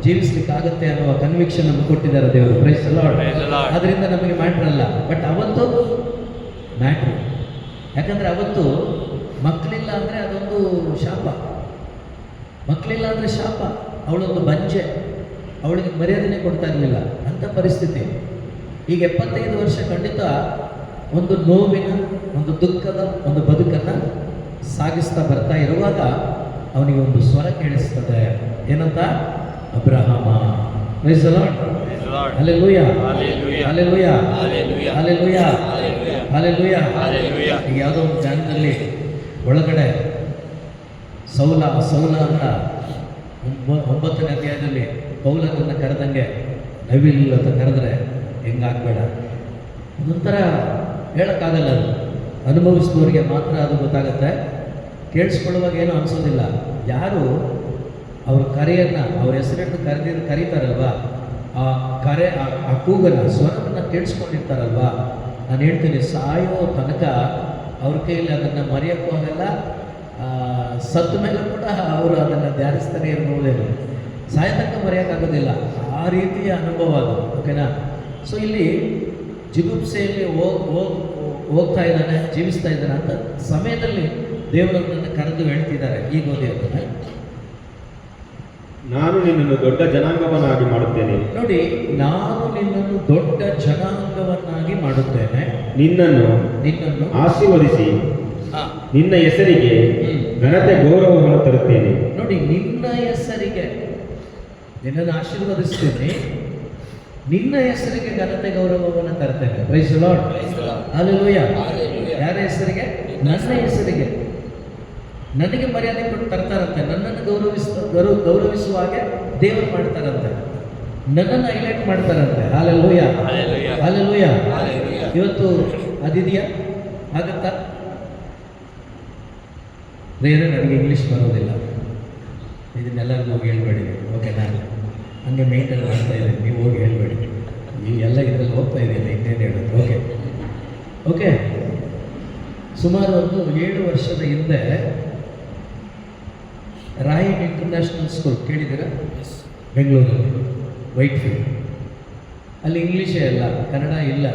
A: ಜೀವಿಸ್ಲಿಕ್ಕಾಗತ್ತೆ ಅನ್ನುವ ಕನ್ವಿಕ್ಷನ್ ನಮಗೆ ಕೊಟ್ಟಿದ್ದಾರೆ ದೇವರು. Praise the lord. ಅದರಿಂದ ನಮಗೆ ಮ್ಯಾಟ್ರ್ ಅಲ್ಲ, ಬಟ್ ಅವತ್ತು ಮ್ಯಾಟ್ರು. ಯಾಕಂದರೆ ಅವತ್ತು ಮಕ್ಕಳಿಲ್ಲ ಅಂದರೆ ಅದೊಂದು ಶಾಪ. ಮಕ್ಕಳಿಲ್ಲ ಅಂದರೆ ಶಾಪ. ಅವಳೊಂದು ಬಂಜೆ, ಅವಳಿಗೆ ಮರ್ಯಾದೆನೇ ಕೊಡ್ತಾ ಇರಲಿಲ್ಲ ಅಂಥ ಪರಿಸ್ಥಿತಿ. ಈಗ 75 ವರ್ಷ ಖಂಡಿತ ಒಂದು ನೋವಿನ, ಒಂದು ದುಃಖದ ಒಂದು ಬದುಕನ್ನು ಸಾಗಿಸ್ತಾ ಬರ್ತಾ ಇರುವಾಗ ಅವನಿಗೆ ಒಂದು ಸ್ವರ ಕೇಳಿಸ್ತದೆ. ಏನಂತ? Abraham. Praise the lord. Hallelujah, hallelujah, hallelujah, hallelujah. ಈಗ ಯಾವುದೋ ಒಂದು ಜಾಗದಲ್ಲಿ ಒಳಗಡೆ ಸೌಲ ಅಂತ 9ನೇ ಅಧ್ಯಾಯದಲ್ಲಿ ಪೌಲನನ್ನು ಕರೆದಂಗೆ ನವಿಲ್ ಅಂತ ಕರೆದ್ರೆ ಹೆಂಗಾಗಬೇಡ. ಅದೊಂಥರ ಹೇಳೋಕ್ಕಾಗಲ್ಲ, ಅದು ಅನುಭವಿಸಿದವರಿಗೆ ಮಾತ್ರ ಅದು ಗೊತ್ತಾಗುತ್ತೆ. ಕೇಳಿಸ್ಕೊಳ್ಳುವಾಗ ಏನೂ ಅನಿಸೋದಿಲ್ಲ. ಯಾರು ಅವ್ರ ಕರೆಯನ್ನು, ಅವ್ರ ಹೆಸರನ್ನು ಕರೀತಾರಲ್ವ, ಆ ಕರೆ, ಆ ಕೂಗನ್ನು, ಸ್ವರವನ್ನು ಕೇಳಿಸ್ಕೊಂಡಿರ್ತಾರಲ್ವ, ನಾನು ಹೇಳ್ತೀನಿ, ಸಾಯೋ ತನಕ ಅವ್ರ ಕೈಯಲ್ಲಿ ಅದನ್ನು ಮರೆಯೋಕ್ಕೂ ಆಗಲ್ಲ. ಸತ್ತ ಮೇಲೆ ಕೂಡ ಅವರು ಅದನ್ನು ಧ್ಯಾನಿಸ್ತಾನೆ ಇರ್ಬೋದೇನು, ಸಾಯ ತನಕ ಮರೆಯೋಕ್ಕಾಗೋದಿಲ್ಲ. ಆ ರೀತಿಯ ಅನುಭವ ಅದು. ಓಕೆನಾ? ಸೊ ಇಲ್ಲಿ ಜಿಗುಪ್ಸೆಯಲ್ಲಿ ಹೋಗ್ತಾ ಇದ್ದಾನೆ, ಜೀವಿಸ್ತಾ ಇದ್ದಾನೆ ಅಂತ ಸಮಯದಲ್ಲಿ ದೇವರನ್ನು ಕರೆದು ಹೇಳ್ತಿದ್ದಾರೆ. ಈಗ ಓದಿ ಅದನ್ನು.
B: ನಾನು ನಿನ್ನನ್ನು ದೊಡ್ಡ ಜನಾಂಗವನ್ನಾಗಿ ಮಾಡುತ್ತೇನೆ.
A: ನೋಡಿ, ನಾನು ನಿನ್ನನ್ನು ದೊಡ್ಡ ಜನಾಂಗವನ್ನಾಗಿ ಮಾಡುತ್ತೇನೆ, ನಿನ್ನನ್ನು
B: ಆಶೀರ್ವದಿಸಿ ನಿನ್ನ ಹೆಸರಿಗೆ ಘನತೆ ಗೌರವವನ್ನು ತರುತ್ತೇನೆ.
A: ನೋಡಿ, ನಿನ್ನ ಹೆಸರಿಗೆ ನಿನ್ನನ್ನು ಆಶೀರ್ವದಿಸ್ತೇನೆ, ನಿನ್ನ ಹೆಸರಿಗೆ ಘನತೆ ಗೌರವವನ್ನು ತರ್ತೇನೆ. Praise the lord. ಹಲ್ಲೆಲೂಯಾ. ಯಾರ ಹೆಸರಿಗೆ? ನನ್ನ ಹೆಸರಿಗೆ. ನನಗೆ ಮರ್ಯಾದೆ ಕೊಟ್ಟು ತರ್ತಾರಂತೆ, ನನ್ನನ್ನು ಗೌರವಿಸುವ ಹಾಗೆ ದೇವರು ಮಾಡ್ತಾರಂತೆ, ನನ್ನನ್ನು ಹೈಲೈಟ್ ಮಾಡ್ತಾರಂತೆ. Hallelujah, hallelujah. ಇವತ್ತು ಅದಿದೆಯಾ? ಆಗತ್ತಾ? ಬೇರೆ ನನಗೆ ಇಂಗ್ಲೀಷ್ ಬರೋದಿಲ್ಲ, ಇದನ್ನೆಲ್ಲರಿಗೂ ಹೋಗಿ ಹೇಳ್ಬೇಡಿ. ಓಕೆ, ನಾನು ಹಂಗೆ ಮೇಂಟೈನ್ ಮಾಡ್ತಾ ಇದ್ದೀನಿ, ನೀವು ಹೋಗಿ ಹೇಳ್ಬೇಡಿ. ನೀವು ಎಲ್ಲ ಇದರಲ್ಲಿ ಹೋಗ್ತಾ ಇದ್ದೀರಿ, ಇನ್ನೇನು ಹೇಳೋದು. Okay okay. ಸುಮಾರು ಒಂದು 7 ವರ್ಷದ ಹಿಂದೆ ರಾಯನ್ ಇಂಟರ್ನ್ಯಾಷನಲ್ ಸ್ಕೂಲ್ ಕೇಳಿದ್ದೀರಾ? ಬೆಂಗಳೂರಲ್ಲಿ, ವೈಟ್ ಫೀಲ್ಡ್. ಅಲ್ಲಿ ಇಂಗ್ಲೀಷೇ ಇಲ್ಲ, ಕನ್ನಡ ಇಲ್ಲ.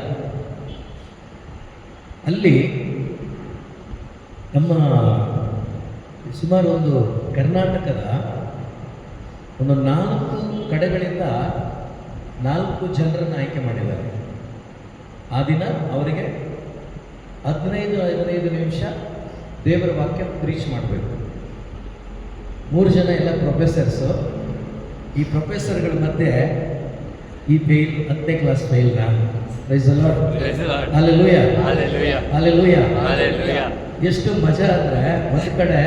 A: ಅಲ್ಲಿ ನಮ್ಮ ಸುಮಾರು ಒಂದು ಕರ್ನಾಟಕದ ಒಂದು 4 ಕಡೆಗಳಿಂದ 4 ಜನರನ್ನು ಆಯ್ಕೆ ಮಾಡಿದ್ದಾರೆ. ಆ ದಿನ ಅವರಿಗೆ 15 ನಿಮಿಷ ದೇವರ ವಾಕ್ಯ ಪ್ರೀಚ್ ಮಾಡಬೇಕು. 3 ಜನ ಎಲ್ಲ ಪ್ರೊಫೆಸರ್ಸು. ಈ ಪ್ರೊಫೆಸರ್ಗಳ ಮಧ್ಯೆ ಈ ಫೇಲ್, 10ನೇ ಕ್ಲಾಸ್ ಫೇಲ್ ನಾನು. Praise the lord. Hallelujah, hallelujah. ಎಷ್ಟು ಮಜಾ ಅಂದರೆ, ಒಂದು ಕಡೆ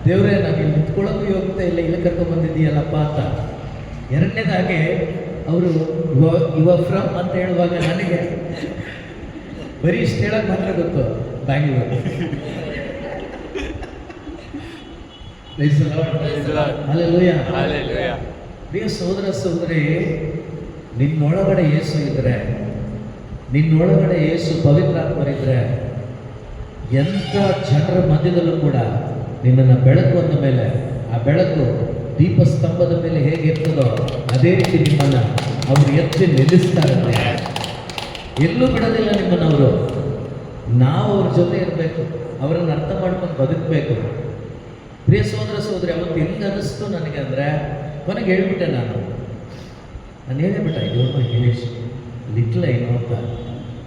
A: ದೇವರೇ ನನಗೆ ನಿಂತ್ಕೊಳ್ಳೋಕ್ಕೂ ಯೋಗ್ಯತೆ ಇಲ್ಲ, ಇಲ್ಲಿ ಕರ್ಕೊಂಡ್ಬಂದಿದ್ದೀಯಲ್ಲಪ್ಪ ಅಂತ. ಎರಡನೇದಾಗಿ ಅವರು ಯುವ ಫ್ರಮ್ ಅಂತ ಹೇಳುವಾಗ ನನಗೆ ಬರೀ ಇಷ್ಟು ಹೇಳೋಕ್ಕೆ ಮಾತ್ರ ಗೊತ್ತು, ಬ್ಯಾಂಗ್ಳೂರು. ಹಲ್ಲೆಲೂಯಾ. ಪ್ರಿಯ ಸಹೋದರ ಸಹೋದರಿ, ನಿನ್ನೊಳಗಡೆ ಯೇಸು ಇದ್ದರೆ, ನಿನ್ನೊಳಗಡೆ ಯೇಸು ಪವಿತ್ರಾತ್ಮರಿದ್ದರೆ, ಎಂಥ ಜನರ ಮಧ್ಯದಲ್ಲೂ ಕೂಡ ನಿನ್ನನ್ನು ಬೆಳಕು ಅಂದ ಮೇಲೆ ಆ ಬೆಳಕು ದೀಪಸ್ತಂಭದ ಮೇಲೆ ಹೇಗಿರ್ತದೋ ಅದೇ ರೀತಿ ನಿಮ್ಮನ್ನು ಅವರು ಎತ್ತಿ ನಿಲ್ಲಿಸ್ತಾರಂತೆ. ಎಲ್ಲೂ ಬಿಡೋದಿಲ್ಲ ನಿಮ್ಮನ್ನವರು. ನಾವು ಅವ್ರ ಜೊತೆ ಇರಬೇಕು, ಅವರನ್ನು ಅರ್ಥ ಮಾಡ್ಕೊಂಡು ಬದುಕಬೇಕು. ಪ್ರಿಯ ಸೋದರಿ ಅವತ್ತು ಹೆಂಗೆ ಅನ್ನಿಸ್ತು ನನಗೆ ಅಂದರೆ, ಕೊನೆಗೆ ಹೇಳ್ಬಿಟ್ಟೆ ನಾನು ಹೇಳಿಬಿಟ್ಟೆ ಇದೊಂದು ಹೇಳಿಸ್ ಲಿಟ್ಲ ಏನು ಅಂತ.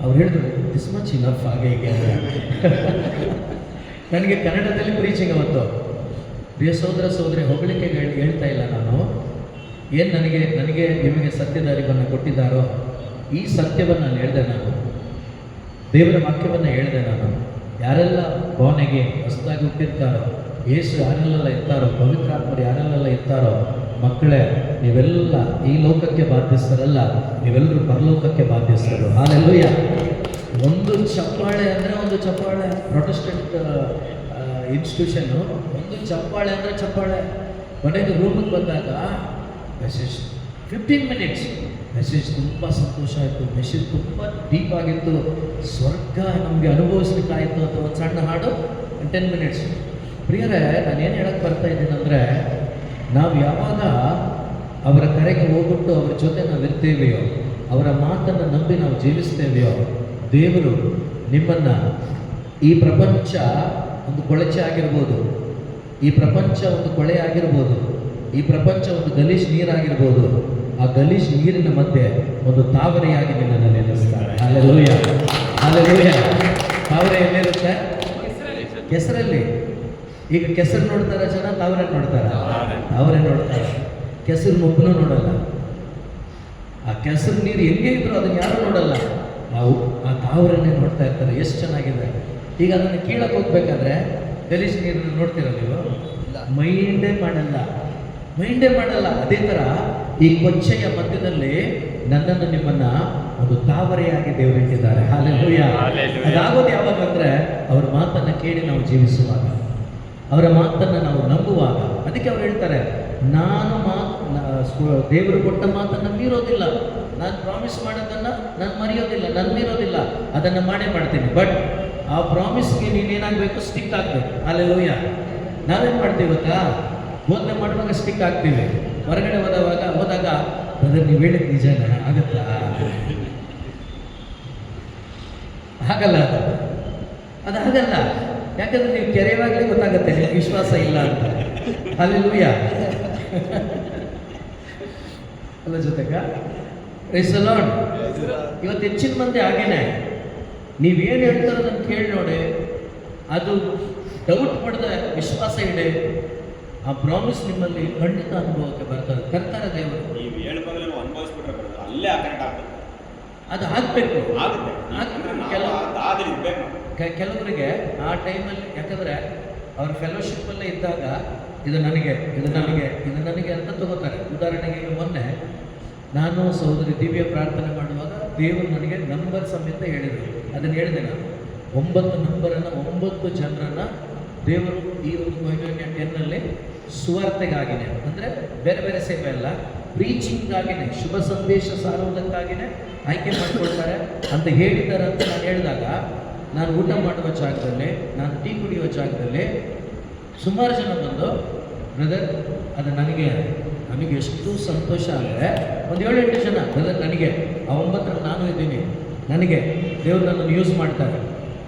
A: ಅವ್ರು ಹೇಳಿದ್ರು ದಿಸ್ ಮಚ್ ಇನಫ್ ಹಾಗೆ ಹೀಗೆ. ನನಗೆ ಕನ್ನಡದಲ್ಲಿ ಪ್ರೀಚಿಂಗ್ ಅವತ್ತು. ಪ್ರಿಯ ಸೋದರಿ ಹೊಗಳಿಕೆ ಹೇಳ್ತಾ ಇಲ್ಲ ನಾನು. ಏನು ನನಗೆ ನಿಮಗೆ ಸತ್ಯದಾರಿವನ್ನು ಕೊಟ್ಟಿದ್ದಾರೋ ಈ ಸತ್ಯವನ್ನು ನಾನು ಹೇಳಿದೆ. ನಾನು ದೇವರ ವಾಕ್ಯವನ್ನು ಹೇಳಿದೆ. ನಾನು ಯಾರೆಲ್ಲ ಭಾವನೆಗೆ ಹೊಸದಾಗಿ ಹುಟ್ಟಿರ್ತಾರೋ, ಯೇಸು ಯಾರೆಲ್ಲ ಇರ್ತಾರೋ, ಪವಿತ್ರಾತ್ಮರು ಯಾರೆಲ್ಲ ಇರ್ತಾರೋ, ಮಕ್ಕಳೇ ನೀವೆಲ್ಲ ಈ ಲೋಕಕ್ಕೆ ಬಾಧ್ಯಸ್ಥರಲ್ಲ, ನೀವೆಲ್ಲರೂ ಪರಲೋಕಕ್ಕೆ ಬಾಧ್ಯಸ್ಥರು. ಹಾಲೆಲ್ಲೂಯ್ಯ. ಒಂದು ಚಪ್ಪಾಳೆ ಅಂದರೆ ಒಂದು ಚಪ್ಪಾಳೆ. ಪ್ರೊಟೆಸ್ಟೆಂಟ್ ಇನ್ಸ್ಟಿಟ್ಯೂಷನ್ನು ಒಂದು ಚಪ್ಪಾಳೆ ಅಂದರೆ ಚಪ್ಪಾಳೆ. ಕೊನೆಗೆ ರೂಮಿಗೆ ಬಂದಾಗ ಮೆಸೇಜ್ 15 ಮಿನಿಟ್ಸ್ ಮೆಸೇಜ್ ತುಂಬ ಸಂತೋಷ ಆಯಿತು. ಮೆಸೇಜ್ ತುಂಬ ಡೀಪ್ ಆಗಿತ್ತು. ಸ್ವರ್ಗ ನಮಗೆ ಅನುಭವಿಸ್ಲಿಕ್ಕಾಯಿತು ಅಂತ ಒಂದು ಸಣ್ಣ ಹಾಡು 10 ಮಿನಿಟ್ಸ್. ಪ್ರಿಯರೇ, ನಾನೇನು ಹೇಳಕ್ಕೆ ಬರ್ತಾ ಇದ್ದೀನಿ ಅಂದರೆ, ನಾವು ಯಾವಾಗ ಅವರ ಕರೆಗೆ ಹೋಗ್ಬಿಟ್ಟು ಅವರ ಜೊತೆ ನಾವು ಇರ್ತೇವೆಯೋ, ಅವರ ಮಾತನ್ನು ನಂಬಿ ನಾವು ಜೀವಿಸ್ತೇವೆಯೋ, ದೇವರು ನಿಮ್ಮನ್ನು ಈ ಪ್ರಪಂಚ ಒಂದು ಕೊಳಚೆ ಆಗಿರ್ಬೋದು, ಈ ಪ್ರಪಂಚ ಒಂದು ಕೊಳೆ ಆಗಿರ್ಬೋದು, ಈ ಪ್ರಪಂಚ ಒಂದು ಗಲೀಜ್ ನೀರಾಗಿರ್ಬೋದು, ಆ ಗಲೀಜ್ ನೀರಿನ ಮಧ್ಯೆ ಒಂದು ತಾವರೆಯಾಗಿ ನಿನ್ನನ್ನು ನಿಲ್ಲಿಸ್ತಾರೆ. Hallelujah, hallelujah. ತಾವರೆ ಎಲ್ಲಿರುತ್ತೆ? ಕೆಸರಲ್ಲಿ. ಈಗ ಕೆಸರು ನೋಡ್ತಾರ ಜನ, ತಾವರೆ ನೋಡ್ತಾರ? ತಾವರೆ ನೋಡ್ತಾರೆ. ಕೆಸರು ಒಬ್ಬನೂ ನೋಡಲ್ಲ. ಆ ಕೆಸರು ನೀರು ಹೆಂಗೆ ಇದ್ರು ಅದನ್ನು ಯಾರು ನೋಡಲ್ಲ. ನಾವು ಆ ತಾವರನ್ನೇ ನೋಡ್ತಾ ಇರ್ತಾರೆ. ಎಷ್ಟು ಚೆನ್ನಾಗಿದೆ. ಈಗ ಅದನ್ನು ಕೀಳಕ್ಕೆ ಹೋಗ್ಬೇಕಾದ್ರೆ ಗಲೀಜ್ ನೀರನ್ನು ನೋಡ್ತೀರ ನೀವು? ಮೈಂಡೇ ಮಾಡಲ್ಲ. ಅದೇ ಥರ ಈ ಕೊಚ್ಚೆಯ ಮಧ್ಯದಲ್ಲಿ ನನ್ನನ್ನು ನಿಮ್ಮನ್ನ ಒಂದು ತಾವರೆಯಾಗಿ ದೇವರಿಟ್ಟಿದ್ದಾರೆ. ಹಾಲೆಲೂಯಾ. ಅದಾಗೋದು ಯಾವಾಗ ಅಂದರೆ ಅವರ ಮಾತನ್ನು ಕೇಳಿ ನಾವು ಜೀವಿಸುವಾಗ, ಅವರ ಮಾತನ್ನು ನಾವು ನಂಬುವಾಗ. ಅದಕ್ಕೆ ಅವ್ರು ಹೇಳ್ತಾರೆ, ನಾನು ದೇವರು ಕೊಟ್ಟ ಮಾತನ್ನು ಮೀರೋದಿಲ್ಲ, ನಾನು ಪ್ರಾಮಿಸ್ ಮಾಡೋದನ್ನು ನಾನು ಮರೆಯೋದಿಲ್ಲ, ನಾನು ಮೀರೋದಿಲ್ಲ, ಅದನ್ನು ಮಾಡೇ ಮಾಡ್ತೀನಿ. ಬಟ್ ಆ ಪ್ರಾಮಿಸ್ಗೆ ನೀನೇನಾಗಬೇಕು? ಸ್ಟಿಕ್ ಆಗಬೇಕು. ಹಲ್ಲೆಲೂಯಾ. ನಾವೇನು ಮಾಡ್ತೀವಿ ಗೊತ್ತಾ? ಬೋಧನೆ ಮಾಡುವಾಗ ಸ್ಟಿಕ್ ಆಗ್ತೀವಿ, ಹೊರಗಡೆ ಹೋದಾಗ ಬ್ರದರ್ ನೀವು ಹೇಳಿದ ನಿಜನ ಆಗುತ್ತಾ? ಆಗಲ್ಲ, ಅದು ಆಗಲ್ಲ. ಯಾಕಂದ್ರೆ ನೀವು ಕೆರೆವಾಗಲೇ ಗೊತ್ತಾಗುತ್ತೆ ನಿಮ್ಗೆ ವಿಶ್ವಾಸ ಇಲ್ಲ ಅಂತ. ಹಲ್ಲೆಲೂಯಾ. ಅಲ್ಲ ಜೊತೆಗ ಪ್ರೈಸ್ ದಿ ಲಾರ್ಡ್. ಇವತ್ತು ಹೆಚ್ಚಿನ ಮಂದಿ ಹಾಗೇನೆ, ನೀವೇನು ಹೇಳ್ತಾರೋ ಅದನ್ನು ಕೇಳಿ ನೋಡಿ, ಅದು ಡೌಟ್ ಪಡೆದ ವಿಶ್ವಾಸ ಇದೆ, ಆ ಪ್ರಾಮಿಸ್ ನಿಮ್ಮಲ್ಲಿ ಖಂಡಿತ ಅನುಭವಕ್ಕೆ ತರ್ತಾರೆ ದೇವರು.
B: ನೀವು ಹೇಳ್ಬಾಗಲೇ ಅನುಭವಿಸ್ಬಿಟ್ರೆ ಅಲ್ಲೇ
A: ಅದು ಆಗಬೇಕು. ಕೆಲವರಿಗೆ ಆ ಟೈಮಲ್ಲಿ, ಯಾಕಂದರೆ ಅವ್ರ ಫೆಲೋಶಿಪ್ಪಲ್ಲೇ ಇದ್ದಾಗ ಇದು ನನಗೆ ಅಂತ ತಗೋತಾರೆ. ಉದಾಹರಣೆಗೆ ಮೊನ್ನೆ ನಾನು ಸಹೋದರಿ ದಿವ್ಯ ಪ್ರಾರ್ಥನೆ ಮಾಡುವಾಗ ದೇವರು ನನಗೆ ನಂಬರ್ ಸಮೇತ ಹೇಳಿದರು. ಅದನ್ನು ಹೇಳಿದೆ ನಾನು. 9 ನಂಬರನ್ನು 9 ಜನರನ್ನು ದೇವರು ಈ ಒಂದು ಕೊಯ್ಲೋನ್ಯ 10ನಲ್ಲಿ ಸುವಾರ್ತೆಗಾಗಿನೇ, ಅಂದರೆ ಬೇರೆ ಬೇರೆ ಸೇವೆ ಅಲ್ಲ, ಪ್ರೀಚಿಂಗ್ಗಾಗಿನೇ, ಶುಭ ಸಂದೇಶ ಸಾರುವುದಕ್ಕಾಗಿಯೇ ಆಯ್ಕೆ ಮಾಡಿಕೊಳ್ತಾರೆ ಅಂತ ಹೇಳಿದ್ದಾರೆ ಅಂತ ನಾನು ಹೇಳಿದಾಗ, ನಾನು ಊಟ ಮಾಡುವ ಜಾಗದಲ್ಲಿ, ನಾನು ಟೀ ಕುಡಿಯುವ ಜಾಗದಲ್ಲಿ ಸುಮಾರು ಜನ ಬಂದು, ಬ್ರದರ್ ಅದು ನನಗೆ ಎಷ್ಟು ಸಂತೋಷ ಅಂದರೆ, ಒಂದು 7-8 ಜನ, ಬ್ರದರ್ ನನಗೆ ಆ 9 ನಾನು ಇದ್ದೀನಿ, ನನಗೆ ದೇವರು ನನ್ನನ್ನು ಯೂಸ್ ಮಾಡ್ತಾರೆ.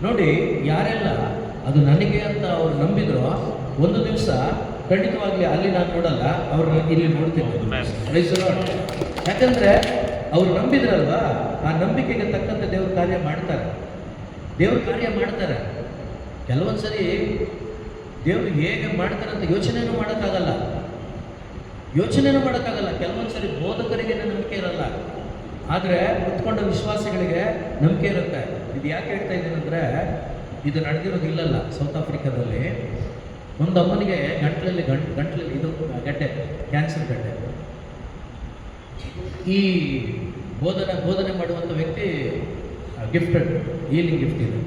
A: ನೋಡಿ, ಯಾರೆಲ್ಲ ಅದು ನನಗೆ ಅಂತ ಅವ್ರು ನಂಬಿದ್ರು, ಒಂದು ದಿವಸ ಖಂಡಿತವಾಗ್ಲಿ ಅಲ್ಲಿ ನಾನು ನೋಡಲ್ಲ, ಅವ್ರನ್ನ ಇಲ್ಲಿ ನೋಡ್ತೀನಿ. ಯಾಕಂದರೆ ಅವ್ರು ನಂಬಿದ್ರಲ್ವಾ, ಆ ನಂಬಿಕೆಗೆ ತಕ್ಕಂತೆ ದೇವ್ರ ಕಾರ್ಯ ಮಾಡ್ತಾರೆ. ಕೆಲವೊಂದು ಸರಿ ದೇವರು ಹೇಗೆ ಮಾಡ್ತಾರೆ ಅಂತ ಯೋಚನೆನೂ ಮಾಡೋಕ್ಕಾಗಲ್ಲ. ಕೆಲವೊಂದು ಸರಿ ಬೋಧಕರಿಗೆ ನಂಬಿಕೆ ಇರಲ್ಲ, ಆದರೆ ಕುತ್ಕೊಂಡ ವಿಶ್ವಾಸಿಗಳಿಗೆ ನಂಬಿಕೆ ಇರುತ್ತೆ. ಇದು ಯಾಕೆ ಹೇಳ್ತಾ ಇದ್ದೀನಿ ಅಂದರೆ, ಇದು ನಡೆದಿರೋದು ಇಲ್ಲಲ್ಲ, ಸೌತ್ ಆಫ್ರಿಕಾದಲ್ಲಿ ಒಂದು ಅಮ್ಮನಿಗೆ ಗಂಟ್ಲಲ್ಲಿ ಇದು ಗಡ್ಡೆ, ಕ್ಯಾನ್ಸರ್ ಗಡ್ಡೆ. ಈ ಬೋಧನೆ ಮಾಡುವಂಥ ವ್ಯಕ್ತಿ ಗಿಫ್ಟೆಡ್, ಹೀಲಿಂಗ್ ಗಿಫ್ಟ್ ಇದೆ.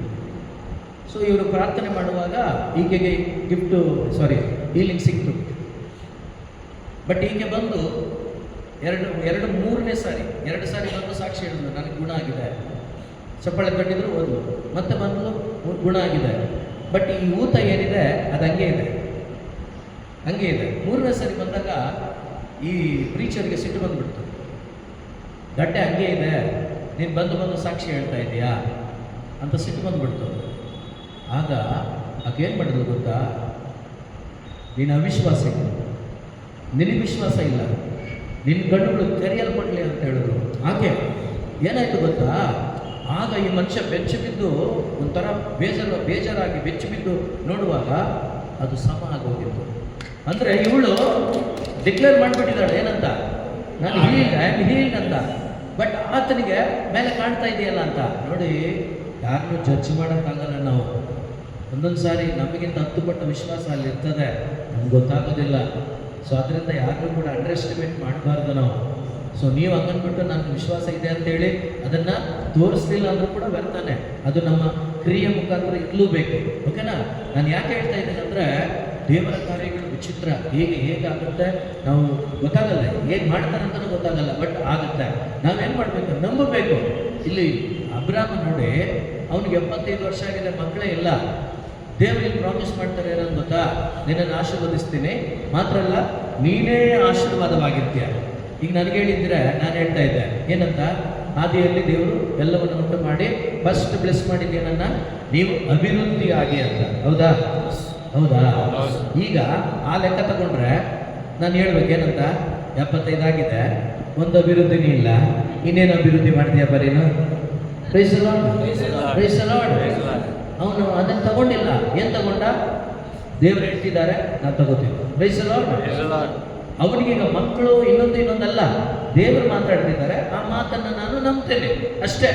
A: ಸೊ ಇವರು ಪ್ರಾರ್ಥನೆ ಮಾಡುವಾಗ ಈಕೆಗೆ ಹೀಲಿಂಗ್ ಸಿಕ್ತು. ಬಟ್ ಈಕೆ ಬಂದು ಮೂರನೇ ಸಾರಿ ಬಂದು ಸಾಕ್ಷಿ ಹೇಳಿದ್ರು, ನನಗೆ ಗುಣ ಆಗಿದೆ. ಚಪ್ಪಾಳೆ ಕಟ್ಟಿದ್ರು, ಓದ್ಲು, ಮತ್ತೆ ಬಂದು ಗುಣ ಆಗಿದೆ. ಬಟ್ ಈ ಊತ ಏನಿದೆ ಅದು ಹಂಗೆ ಇದೆ. ಮೂರನೇ ಸಾರಿ ಬಂದಾಗ ಈ ಪ್ರೀಚರ್ಗೆ ಸಿಟ್ಟು ಬಂದ್ಬಿಡ್ತು. ಗಡ್ಡೆ ಹಂಗೆ ಇದೆ, ನೀನು ಬಂದು ಸಾಕ್ಷಿ ಹೇಳ್ತಾ ಇದೀಯಾ ಅಂತ ಸಿಟ್ಟು ಬಂದ್ಬಿಡ್ತು. ಆಗ ಆಕೇನು ಮಾಡಿದ್ರು ಗೊತ್ತಾ, ನೀನು ಅವಿಶ್ವಾಸ ಇಲ್ಲ, ನಿನಗೆ ವಿಶ್ವಾಸ ಇಲ್ಲ, ನಿನ್ನ ಕಣ್ಣುಗಳು ತೆರೆಯಲ್ಪಡಲಿ ಅಂತ ಹೇಳಿದ್ರು. ಆಕೆ ಏನಾಯ್ತು ಗೊತ್ತಾ, ಆಗ ಈ ಮನುಷ್ಯ ಬೆಚ್ಚು ಬಿದ್ದು ಒಂಥರ ಬೇಜಾರಾಗಿ ಬೆಚ್ಚು ಬಿದ್ದು ನೋಡುವಾಗ ಅದು ಸಮ ಆಗೋಗಿತ್ತು. ಅಂದರೆ ಇವಳು ಡಿಕ್ಲೇರ್ ಮಾಡಿಬಿಟ್ಟಿದ್ದಾಳೆ ಏನಂತ, ನಾನು ಹೀಲ್ಡ್ ಅಂತ. ಬಟ್ ಆತನಿಗೆ ಮೇಲೆ ಕಾಣ್ತಾ ಇದೆಯಲ್ಲ ಅಂತ ನೋಡಿ. ಯಾರನ್ನೂ ಜಡ್ಜ್ ಮಾಡೋಕ್ಕಾಗಲ್ಲ ನಾವು. ಒಂದೊಂದು ಸಾರಿ ನಮಗಿಂತ 10 ಪಟ್ಟು ವಿಶ್ವಾಸ ಅಲ್ಲಿ ಇರ್ತದೆ, ನಮ್ಗೆ ಗೊತ್ತಾಗೋದಿಲ್ಲ. ಸೊ ಅದರಿಂದ ಯಾರನ್ನೂ ಕೂಡ ಅಂಡರ್ ಎಸ್ಟಿಮೇಟ್ ಮಾಡಬಾರ್ದು ನಾವು. ಸೊ ನೀವು ಹಂಗನ್ಬಿಟ್ಟು ನನಗೆ ವಿಶ್ವಾಸ ಇದೆ ಅಂತೇಳಿ ಅದನ್ನು ತೋರಿಸ್ಲಿಲ್ಲ ಅಂದರೂ ಕೂಡ ವ್ಯರ್ಥನೆ. ಅದು ನಮ್ಮ ಕ್ರಿಯೆ ಮುಖಾಂತರ ಇರಲೂಬೇಕು. ಓಕೆನಾ? ನಾನು ಯಾಕೆ ಹೇಳ್ತಾ ಇದ್ದೀನಿ ಅಂದರೆ, ದೇವರ ಕಾರ್ಯಗಳು ವಿಚಿತ್ರ. ಹೇಗಾಗುತ್ತೆ ನಾವು ಗೊತ್ತಾಗಲ್ಲ, ಹೇಗೆ ಮಾಡ್ತಾರೆ ಅಂತಲೂ ಗೊತ್ತಾಗಲ್ಲ, ಬಟ್ ಆಗುತ್ತೆ. ನಾವೇನು ಮಾಡಬೇಕು, ನಂಬಬೇಕು. ಇಲ್ಲಿ ಅಬ್ರಾಮ ನೋಡಿ, ಅವನಿಗೆ 75 ವರ್ಷ ಆಗಿದೆ, ಮಕ್ಕಳೇ ಇಲ್ಲ. ದೇವರಿಗೆ ಪ್ರಾಮಿಸ್ ಮಾಡ್ತಾರೆ ಏನಂತ ಗೊತ್ತಾ, ನಿನ್ನನ್ನು ಆಶೀರ್ವದಿಸ್ತೀನಿ, ಮಾತ್ರ ಅಲ್ಲ ನೀನೇ ಆಶೀರ್ವಾದವಾಗಿರ್ತೀಯ. ಈಗ ನನಗೆ ಹೇಳಿದ್ರೆ ನಾನು ಹೇಳ್ತಾ ಇದ್ದೆ ಏನಂತ, ಆದಿಯಲ್ಲಿ ದೇವರು ಎಲ್ಲವನ್ನು ಉಂಟು ಮಾಡಿ ಫಸ್ಟ್ ಬ್ಲೆಸ್ ಮಾಡಿದ್ದು ಏನನ್ನ, ನೀವು ಅಭಿವೃದ್ಧಿ ಆಗಿ ಅಂತ. ಹೌದಾ? ಈಗ ಆ ಲೆಕ್ಕ ತಗೊಂಡ್ರೆ ನಾನು ಹೇಳ್ಬೇಕೇನಂತ, 75 ಆಗಿದೆ, ಒಂದು ಅಭಿವೃದ್ಧಿನೇ ಇಲ್ಲ, ಇನ್ನೇನು ಅಭಿವೃದ್ಧಿ ಮಾಡ್ತೀಯ ಬರೀನು? Price the lord. ಅವನು ಅದನ್ನು ತಗೊಂಡಿಲ್ಲ. ಏನು ತಗೊಂಡ? ದೇವರು ಇಟ್ಟಿದ್ದಾರೆ, ನಾನು ತಗೋತೀನಿ. Price the lord. ಅವನಿಗೀಗ ಮಕ್ಕಳು ಇನ್ನೊಂದಲ್ಲ, ದೇವರು ಮಾತಾಡ್ತಿದ್ದಾರೆ, ಆ ಮಾತನ್ನು ನಾನು ನಂಬ್ತೇನೆ ಅಷ್ಟೇ,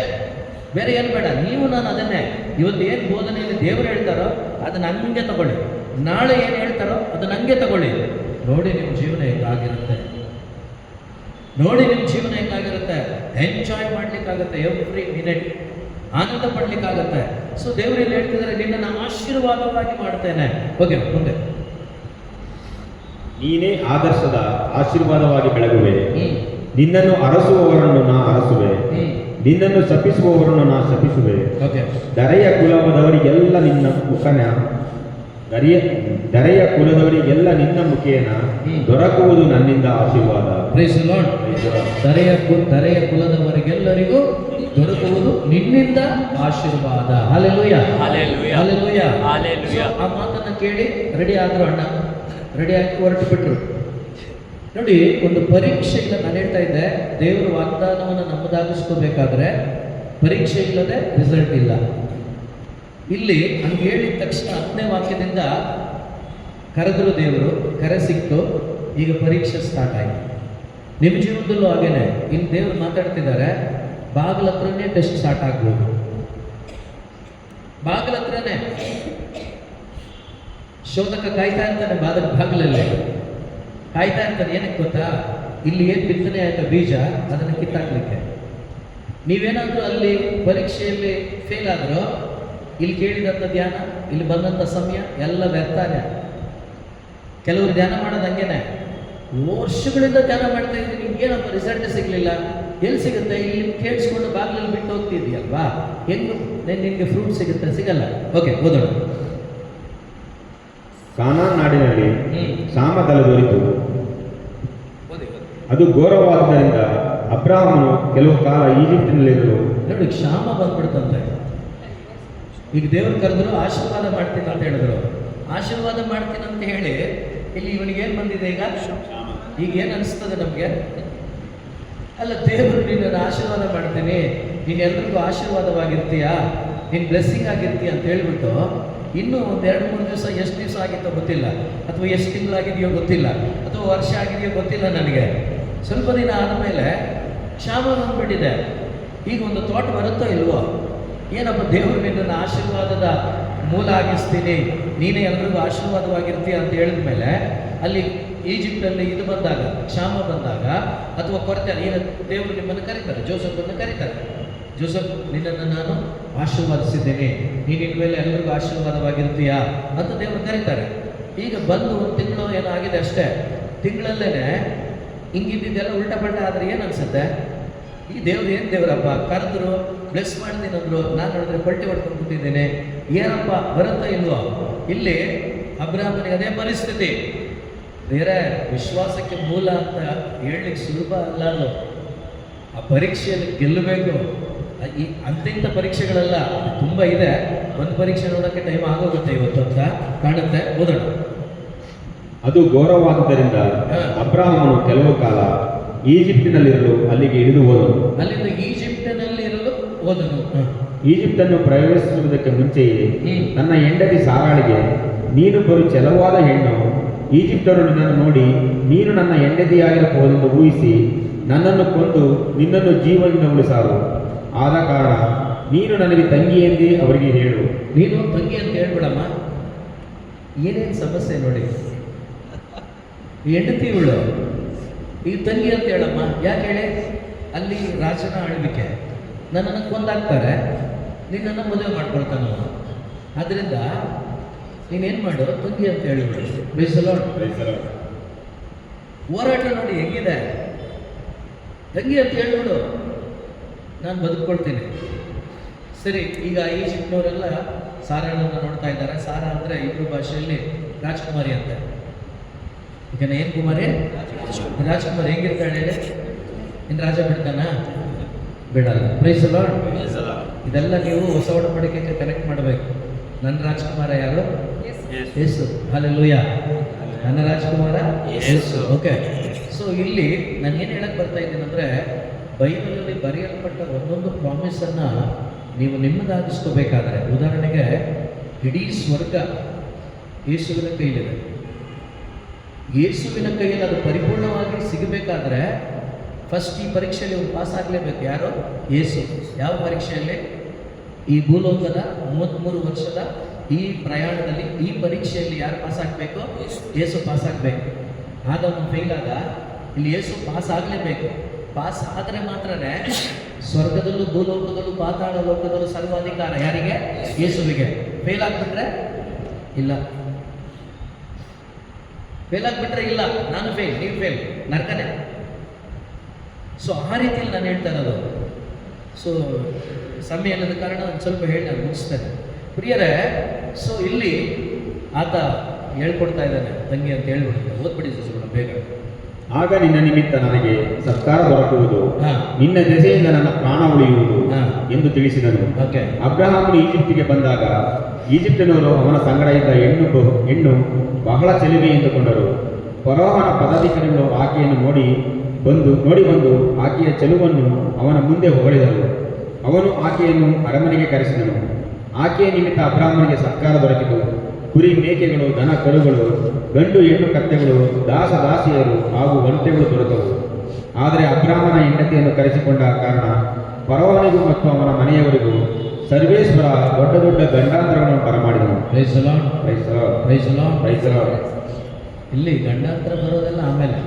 A: ಬೇರೆ ಏನು ಬೇಡ. ನೀವು ನಾನು ಅದನ್ನೇ ಇವತ್ತು ಏನು ಬೋಧನೆಯಲ್ಲಿ ದೇವರು ಹೇಳ್ತಾರೋ ಅದನ್ನು ಹಂಗೆ ತಗೊಳ್ಳಿ, ನಾಳೆ ಏನು ಹೇಳ್ತಾರೋ ಅದನ್ನು ಹಂಗೆ ತಗೊಳ್ಳಿ. ನೋಡಿ ನಿಮ್ಮ ಜೀವನ ಹೆಂಗಾಗಿರುತ್ತೆ, ಎಂಜಾಯ್ ಮಾಡ್ಲಿಕ್ಕಾಗತ್ತೆ, ಎವ್ರಿ ಮಿನಿಟ್ ಆನಂದ ಪಡ್ಲಿಕ್ಕಾಗತ್ತೆ. ಸೊ ದೇವರು ಇಲ್ಲಿ ಹೇಳ್ತಿದ್ದಾರೆ, ನಿನ್ನನ್ನು ಆಶೀರ್ವಾದವಾಗಿ ಮಾಡ್ತೇನೆ. ಓಕೆ, ಮುಂದೆ.
B: ನೀನೇ ಆದರ್ಶದ ಆಶೀರ್ವಾದವಾಗಿ ಬೆಳಗುವೆ, ನಿನ್ನನ್ನು ಅರಸುವವರನ್ನು ನಾ ಅರಸುವೆ, ನಿನ್ನನ್ನು ಶಪಿಸುವವರನ್ನು ನಾ ಶಪಿಸುವೆ. ದರೆಯ ಕುಲದವರಿಗೆಲ್ಲ ನಿನ್ನ ಮುಖನ ದರೆಯ ಕುಲದವರಿಗೆಲ್ಲ ನಿನ್ನ ಮುಖೇನ ದೊರಕುವುದು ನನ್ನಿಂದ ಆಶೀರ್ವಾದ.
A: Praise the lord. ದರೆಯ ಕುಲದವರಿಗೆಲ್ಲರಿಗೂ ದೊರಕುವುದು ನಿನ್ನಿಂದ ಆಶೀರ್ವಾದ. Hallelujah, hallelujah, hallelujah. ಆ ಮಾತನ್ನು ಕೇಳಿ ರೆಡಿ ಆದ್ರು ಅಣ್ಣ, ರೆಡಿಯಾಗಿ ಹೊರಟು ಬಿಟ್ರು. ನೋಡಿ, ಒಂದು ಪರೀಕ್ಷೆ ಇಲ್ಲ. ನಾನು ಹೇಳ್ತಾ ಇದ್ದೆ, ದೇವರ ವಾಗ್ದಾನವನ್ನು ನಮ್ಮದಾಗಿಸ್ಕೋಬೇಕಾದ್ರೆ ಪರೀಕ್ಷೆ ಇಲ್ಲದೆ ರಿಸಲ್ಟ್ ಇಲ್ಲ. ಇಲ್ಲಿ ಹಂಗೆ ಹೇಳಿದ ತಕ್ಷಣ 10ನೇ ವಾಕ್ಯದಿಂದ ಕರೆದ್ರು ದೇವರು, ಕರೆ ಸಿಕ್ತು, ಈಗ ಪರೀಕ್ಷೆ ಸ್ಟಾರ್ಟ್ ಆಯಿತು. ನಿಮ್ಮ ಜೀವನದಲ್ಲೂ ಹಾಗೇನೆ. ಇಲ್ಲಿ ದೇವರು ಮಾತಾಡ್ತಿದ್ದಾರೆ, ಬಾಗಿಲ ಹತ್ರನೇ ಟೆಸ್ಟ್ ಸ್ಟಾರ್ಟ್ ಆಗ್ಬೋದು. ಬಾಗಿಲ ಹತ್ರನೇ ಶೋಧಕ ಕಾಯ್ತಾ ಇರ್ತಾನೆ, ಬಾಗಿಲಲ್ಲಿ ಕಾಯ್ತಾ ಇರ್ತಾನೆ. ಏನಕ್ಕೆ ಗೊತ್ತಾ, ಇಲ್ಲಿ ಏನು ಬಿತ್ತನೆ ಆಯ್ತಾ ಬೀಜ, ಅದನ್ನು ಕಿತ್ತಾಕ್ಲಿಕ್ಕೆ. ನೀವೇನಾದರೂ ಅಲ್ಲಿ ಪರೀಕ್ಷೆಯಲ್ಲಿ ಫೇಲ್ ಆದರೂ ಇಲ್ಲಿ ಕೇಳಿದಂಥ ಧ್ಯಾನ, ಇಲ್ಲಿ ಬಂದಂಥ ಸಮಯ ಎಲ್ಲ ವ್ಯರ್ಥಾನೆ. ಕೆಲವರು ಧ್ಯಾನ ಮಾಡೋದು ಹಂಗೇನೆ, ವರ್ಷಗಳಿಂದ ಧ್ಯಾನ ಮಾಡ್ತಾ ಇದ್ದೀನಿ, ನಿಮ್ಗೇನಪ್ಪ ರಿಸಲ್ಟ್ ಸಿಗಲಿಲ್ಲ, ಎಲ್ಲಿ ಸಿಗುತ್ತೆ? ಇಲ್ಲಿ ಕೇಳಿಸ್ಕೊಂಡು ಬಾಗಿಲಲ್ಲಿ ಬಿಟ್ಟು ಹೋಗ್ತಿದ್ಯಲ್ವಾ, ಹೆಂಗೆ ನಿನಗೆ ಫ್ರೂಟ್ ಸಿಗುತ್ತೆ? ಸಿಗಲ್ಲ. ಓಕೆ, ಓದೋಣ.
B: ಕಾನಾನ್ ನಾಡಿನಲ್ಲಿ ಕ್ಷಾಮ ತಲೆದೋರಿತು, ಅದು ಘೋರವಾದ್ದರಿಂದ ಅಬ್ರಾಹಮನು ಕೆಲವು ಕಾಲ ಈಜಿಪ್ಟಿನಲ್ಲಿರಲು.
A: ನೋಡಿ, ಕ್ಷಾಮ ಬಂದ್ಬಿಡ್ತಂತೆ. ಈಗ ದೇವರು ಕರೆದ್ರು, ಆಶೀರ್ವಾದ ಮಾಡ್ತೀನಿ ಅಂತ ಹೇಳಿದ್ರು. ಆಶೀರ್ವಾದ ಮಾಡ್ತೀನಿ ಅಂತ ಹೇಳಿ ಇಲ್ಲಿ ಇವನಿಗೆ ಏನು ಬಂದಿದೆ? ಈಗ ಏನು ಅನಿಸ್ತದೆ ನಮಗೆ? ಅಲ್ಲ, ದೇವರು ನಿನ್ನನ್ನು ಆಶೀರ್ವಾದ ಮಾಡ್ತೀನಿ, ನೀನು ಎಲ್ರಿಗೂ ಆಶೀರ್ವಾದವಾಗಿರ್ತೀಯಾ, ನೀನು ಬ್ಲೆಸ್ಸಿಂಗ್ ಆಗಿರ್ತೀಯ ಅಂತ ಹೇಳ್ಬಿಟ್ಟು ಇನ್ನೂ ಒಂದು 2-3 ದಿವಸ, ಎಷ್ಟು ದಿವಸ ಆಗಿತ್ತೋ ಗೊತ್ತಿಲ್ಲ, ಅಥವಾ ಎಷ್ಟು ತಿಂಗಳಾಗಿದೆಯೋ ಗೊತ್ತಿಲ್ಲ, ಅಥವಾ ವರ್ಷ ಆಗಿದೆಯೋ ಗೊತ್ತಿಲ್ಲ ನನಗೆ. ಸ್ವಲ್ಪ ದಿನ ಆದಮೇಲೆ ಕ್ಷಾಮ ಬಂದ್ಬಿಟ್ಟಿದೆ. ಈಗ ಒಂದು ಥಾಟ್ ಬರುತ್ತೋ ಇಲ್ವೋ, ಏನಪ್ಪ ದೇವರು ನಿನ್ನನ್ನು ಆಶೀರ್ವಾದದ ಮೂಲ ಆಗಿಸ್ತೀನಿ, ನೀನೇ ಎಲ್ರಿಗೂ ಆಶೀರ್ವಾದವಾಗಿರ್ತೀಯ ಅಂತ ಹೇಳಿದ ಮೇಲೆ ಅಲ್ಲಿ ಈಜಿಪ್ಟಲ್ಲಿ ಇದು ಬಂದಾಗ, ಕ್ಷಾಮ ಬಂದಾಗ, ಅಥವಾ ಕೊರತೆ, ಈಗ ದೇವರು ನಿಮ್ಮನ್ನು ಕರೀತಾರೆ, ಜೋಸೆಫನ್ನು ಕರೀತಾರೆ. ಜೋಸೆಫ್, ನಿನ್ನನ್ನು ನಾನು ಆಶೀರ್ವಾದಿಸಿದ್ದೇನೆ, ನೀನು ಇನ್ಮೇಲೆ ಎಲ್ಲರಿಗೂ ಆಶೀರ್ವಾದವಾಗಿರ್ತೀಯಾ ಅಂತ ದೇವರು ಕರೀತಾರೆ. ಈಗ ಬಂದು 1 ತಿಂಗಳು ಏನೋ ಆಗಿದೆ ಅಷ್ಟೇ, ತಿಂಗಳಲ್ಲೇ ಹಿಂಗಿದ್ದೆಲ್ಲ ಉಲ್ಟಾ ಪಲ್ಟ ಆದರೆ ಏನು ಅನಿಸುತ್ತೆ? ಈ ದೇವ್ರು ಏನು ದೇವರಪ್ಪ, ಕರೆದ್ರು, ಬ್ಲೆಸ್ ಮಾಡ್ತೀನಿ ಅಂದರು, ನಾನು ನೋಡಿದ್ರೆ ಪಲ್ಟಿ ಹೊಡ್ಕೊಂಡು ಕೂತಿದ್ದೇನೆ, ಏನಪ್ಪ ಬರುತ್ತಾ ಇಲ್ವೋ? ಇಲ್ಲಿ ಅಬ್ರಾಹ್ಮನಿಗೆ ಅದೇ ಪರಿಸ್ಥಿತಿ. ಬೇರೆ ವಿಶ್ವಾಸಕ್ಕೆ ಮೂಲ ಅಂತ ಹೇಳಲಿಕ್ಕೆ ಸುಲಭ ಅಲ್ಲ ಅದು. ಆ ಪರೀಕ್ಷೆಯಲ್ಲಿ ಗೆಲ್ಲಬೇಕು. ಈ ಅಂತಿಂಥ ಪರೀಕ್ಷೆಗಳೆಲ್ಲ ತುಂಬ ಇದೆ. ಒಂದು ಪರೀಕ್ಷೆ ನೋಡೋಕ್ಕೆ ಟೈಮ್ ಆಗೋಗುತ್ತೆ ಇವತ್ತು ಅಂತ ಕಾಣುತ್ತೆ. ಓದೋಣ.
B: ಅದು ಘೋರವಾದುದರಿಂದ ಅಬ್ರಹಾಮನು ಕೆಲವು ಕಾಲ ಈಜಿಪ್ಟಿನಲ್ಲಿರಲು ಅಲ್ಲಿಗೆ ಇಳಿದು ಹೋದನು.
A: ಅಲ್ಲಿಂದ ಈಜಿಪ್ಟಿನಲ್ಲಿರಲು ಹೋದನು.
B: ಈಜಿಪ್ಟನ್ನು ಪ್ರವೇಶಿಸುವುದಕ್ಕೆ ಮುಂಚೆಯೇ ತನ್ನ ಹೆಂಡತಿ ಸಾರಾಳಿಗೆ, ನೀನು ಬರು ಚೆಲವಾದ ಹೆಣ್ಣು, ಈಜಿಪ್ಟರು ನಿನ್ನನ್ನು ನೋಡಿ ನೀನು ನನ್ನ ಹೆಂಡತಿಯಾಗಿರಬಹುದೆಂದು ಊಹಿಸಿ ನನ್ನನ್ನು ಕೊಂದು ನಿನ್ನನ್ನು ಜೀವದಿಂದ ಉಳಿಸಾರು. ಆದ ಕಾರಣ ನೀನು ನನಗೆ ತಂಗಿ ಎಂದೇ ಅವರಿಗೆ ಹೇಳು.
A: ನೀನು ತಂಗಿ ಅಂತ ಹೇಳ್ಬಿಡಮ್ಮ. ಏನೇನು ಸಮಸ್ಯೆ ನೋಡಿ. ಹೆಂಡತಿ ಇವಳು, ಈಗ ತಂಗಿ ಅಂತ ಹೇಳಮ್ಮ. ಯಾಕೆ ಹೇಳಿ? ಅಲ್ಲಿ ರಾಜನ ಆಳ್ವಿಕೆ, ನನ್ನನ್ನು ಕೊಂದಾಕ್ತಾರೆ, ನಿನ್ನನ್ನು ಮದುವೆ ಮಾಡ್ಕೊಳ್ತಾನ. ಅದರಿಂದ ನೀನೇನು ಮಾಡು, ತಂಗಿ ಅಂತ ಹೇಳಿಬಿಡು. ಬೇಸಲೋಣ. ಹೋರಾಟ ನೋಡಿ ಹೆಂಗಿದೆ. ತಂಗಿ ಅಂತ ಹೇಳ್ಬಿಡು, ನಾನು ಬದುಕೊಳ್ತೀನಿ. ಸರಿ, ಈಗ ಈಜಿಪ್ಟ್ನವರೆಲ್ಲ ಸಾರಾಳನ್ನು ನೋಡ್ತಾ ಇದ್ದಾರೆ. ಸಾರಾ ಅಂದರೆ ಇಬ್ರು ಭಾಷೆಯಲ್ಲಿ ರಾಜ್ಕುಮಾರಿ ಅಂತ. ಈಗ ಏನು ಕುಮಾರಿ? ರಾಜ್ಕುಮಾರಿ ಹೆಂಗಿರ್ತಾಳೆ ಹೇಳಿ? ಇನ್ನು ರಾಜ ಬಿಡ್ತಾನ? ಬಿಡಲ್ಲ. Praise lord. ಇದೆಲ್ಲ ನೀವು ಹೊಸ ಒಡಂಬಡಿಕೆಗೆ ಕನೆಕ್ಟ್ ಮಾಡಬೇಕು. ನನ್ನ ರಾಜ್ಕುಮಾರ ಯಾರು? ಯೇಸು. ಹಲ್ಲೆಲೂಯಾ. ನನ್ನ ರಾಜ್ಕುಮಾರ ಯೇಸು. ಓಕೆ. ಸೊ ಇಲ್ಲಿ ನಾನು ಏನು ಹೇಳಕ್ಕೆ ಬರ್ತಾ ಇದ್ದೀನಿ ಅಂದರೆ, ಬೈಬಲಲ್ಲಿ ಬರೆಯಲ್ಪಟ್ಟ ಒಂದೊಂದು ಪ್ರಾಮಿಸನ್ನು ನೀವು ನಿಮ್ಮದಾಗಿಸ್ಕೋಬೇಕಾದ್ರೆ, ಉದಾಹರಣೆಗೆ ಇಡೀ ಸ್ವರ್ಗ ಯೇಸುವಿನ ಕೈಲಿದೆ. ಯೇಸುವಿನ ಕೈಯಲ್ಲಿ ಅದು ಪರಿಪೂರ್ಣವಾಗಿ ಸಿಗಬೇಕಾದ್ರೆ ಫಸ್ಟ್ ಈ ಪರೀಕ್ಷೆಯಲ್ಲಿ ಒಂದು ಪಾಸ್ ಆಗಲೇಬೇಕು. ಯಾರು? ಯೇಸು. ಯಾವ ಪರೀಕ್ಷೆಯಲ್ಲಿ? ಈ ಭೂಲೋಕದ 33 ವರ್ಷದ ಈ ಪ್ರಯಾಣದಲ್ಲಿ, ಈ ಪರೀಕ್ಷೆಯಲ್ಲಿ ಯಾರು ಪಾಸ್ ಆಗಬೇಕು? ಯೇಸು ಪಾಸ್ ಆಗಬೇಕು. ಆಗ ಅವನು ಫೇಲ್ ಆದ. ಇಲ್ಲಿ ಯೇಸು ಪಾಸ್ ಆಗಲೇಬೇಕು. ಪಾಸ್ ಆದರೆ ಮಾತ್ರನೇ ಸ್ವರ್ಗದಲ್ಲೂ ಭೂಲೋಕದಲ್ಲೂ ಪಾತಾಳ ಲೋಕದಲ್ಲೂ ಸರ್ವಾಧಿಕಾರ ಯಾರಿಗೆ? ಯೇಸುವಿಗೆ. ಫೇಲ್ ಆಗಿಬಿಟ್ರೆ ಇಲ್ಲ. ಫೇಲ್ ಆಗಿಬಿಟ್ರೆ ಇಲ್ಲ, ನಾನು ಫೇಲ್, ನೀವು ಫೇಲ್, ನರ್ಕನೆ. ಸೊ ಆ ರೀತಿಯಲ್ಲಿ ನಾನು ಹೇಳ್ತಾ ಇರೋದು. ಸೊ ಸಮಯ ಅನ್ನೋದ ಕಾರಣ ಒಂದು ಸ್ವಲ್ಪ ಹೇಳಿ ನಾನು ಮುಗಿಸ್ತೇನೆ. ಪ್ರಿಯರೇ, ಸೊ ಇಲ್ಲಿ ಆತ ಹೇಳ್ಕೊಡ್ತಾ ಇದ್ದಾನೆ, ತಂಗಿ ಅಂತ ಹೇಳ್ಬಿಡ್ತಾರೆ. ಓದ್ಬಿಡಿ ಸ್ವಲ್ಪ ಬೇಗ.
B: ಆಗ ನಿನ್ನ ನಿಮಿತ್ತ ನನಗೆ ಸತ್ಕಾರ ದೊರಕುವುದು, ನಿನ್ನ ದೆಸೆಯಿಂದ ನನ್ನ ಪ್ರಾಣ ಉಳಿಯುವುದು ಎಂದು ತಿಳಿಸಿದನು. ಅಬ್ರಹಾಮನು ಈಜಿಪ್ಟಿಗೆ ಬಂದಾಗ ಈಜಿಪ್ಟಿನವರು ಅವನ ಸಂಗಡ ಇದ್ದ ಹೆಣ್ಣು ಬಹಳ ಚೆಲುವೆ ಎಂದುಕೊಂಡರು. ಫರೋಹನ ಪದಾಧಿಕಾರಿಗಳು ಆಕೆಯನ್ನು ನೋಡಿ ಬಂದು ಆಕೆಯ ಚೆಲುವನ್ನು ಅವನ ಮುಂದೆ ಹೊಗಳಿದರು. ಅವನು ಆಕೆಯನ್ನು ಅರಮನೆಗೆ ಕರೆಸಿದನು. ಆಕೆಯ ನಿಮಿತ್ತ ಅಬ್ರಹಾಮನಿಗೆ ಸತ್ಕಾರ ದೊರಕಿತು. ಕುರಿ ಮೇಕೆಗಳು, ದನ ಕರುಗಳು, ಗಂಡು ಹೆಣ್ಣು ಕತ್ತೆಗಳು, ದಾಸ ದಾಸಿಯರು ಹಾಗೂ ಒಂಟೆಗಳು ದೊರೆತವು. ಆದರೆ ಅಬ್ರಹಾಮನ ಹೆಂಡತಿಯನ್ನು ಕರೆಸಿಕೊಂಡ ಕಾರಣ ಫರೋಹನಿಗೂ ಮತ್ತು ಅವನ ಮನೆಯವರಿಗೂ ಸರ್ವೇಶ್ವರ ದೊಡ್ಡ ದೊಡ್ಡ ಗಂಡಾಂತರಗಳನ್ನು ಬರಮಾಡಿದನು.
A: ಇಲ್ಲಿ ಗಂಡಾಂತರ ಬರೋದೆಲ್ಲ ಆಮೇಲೆ.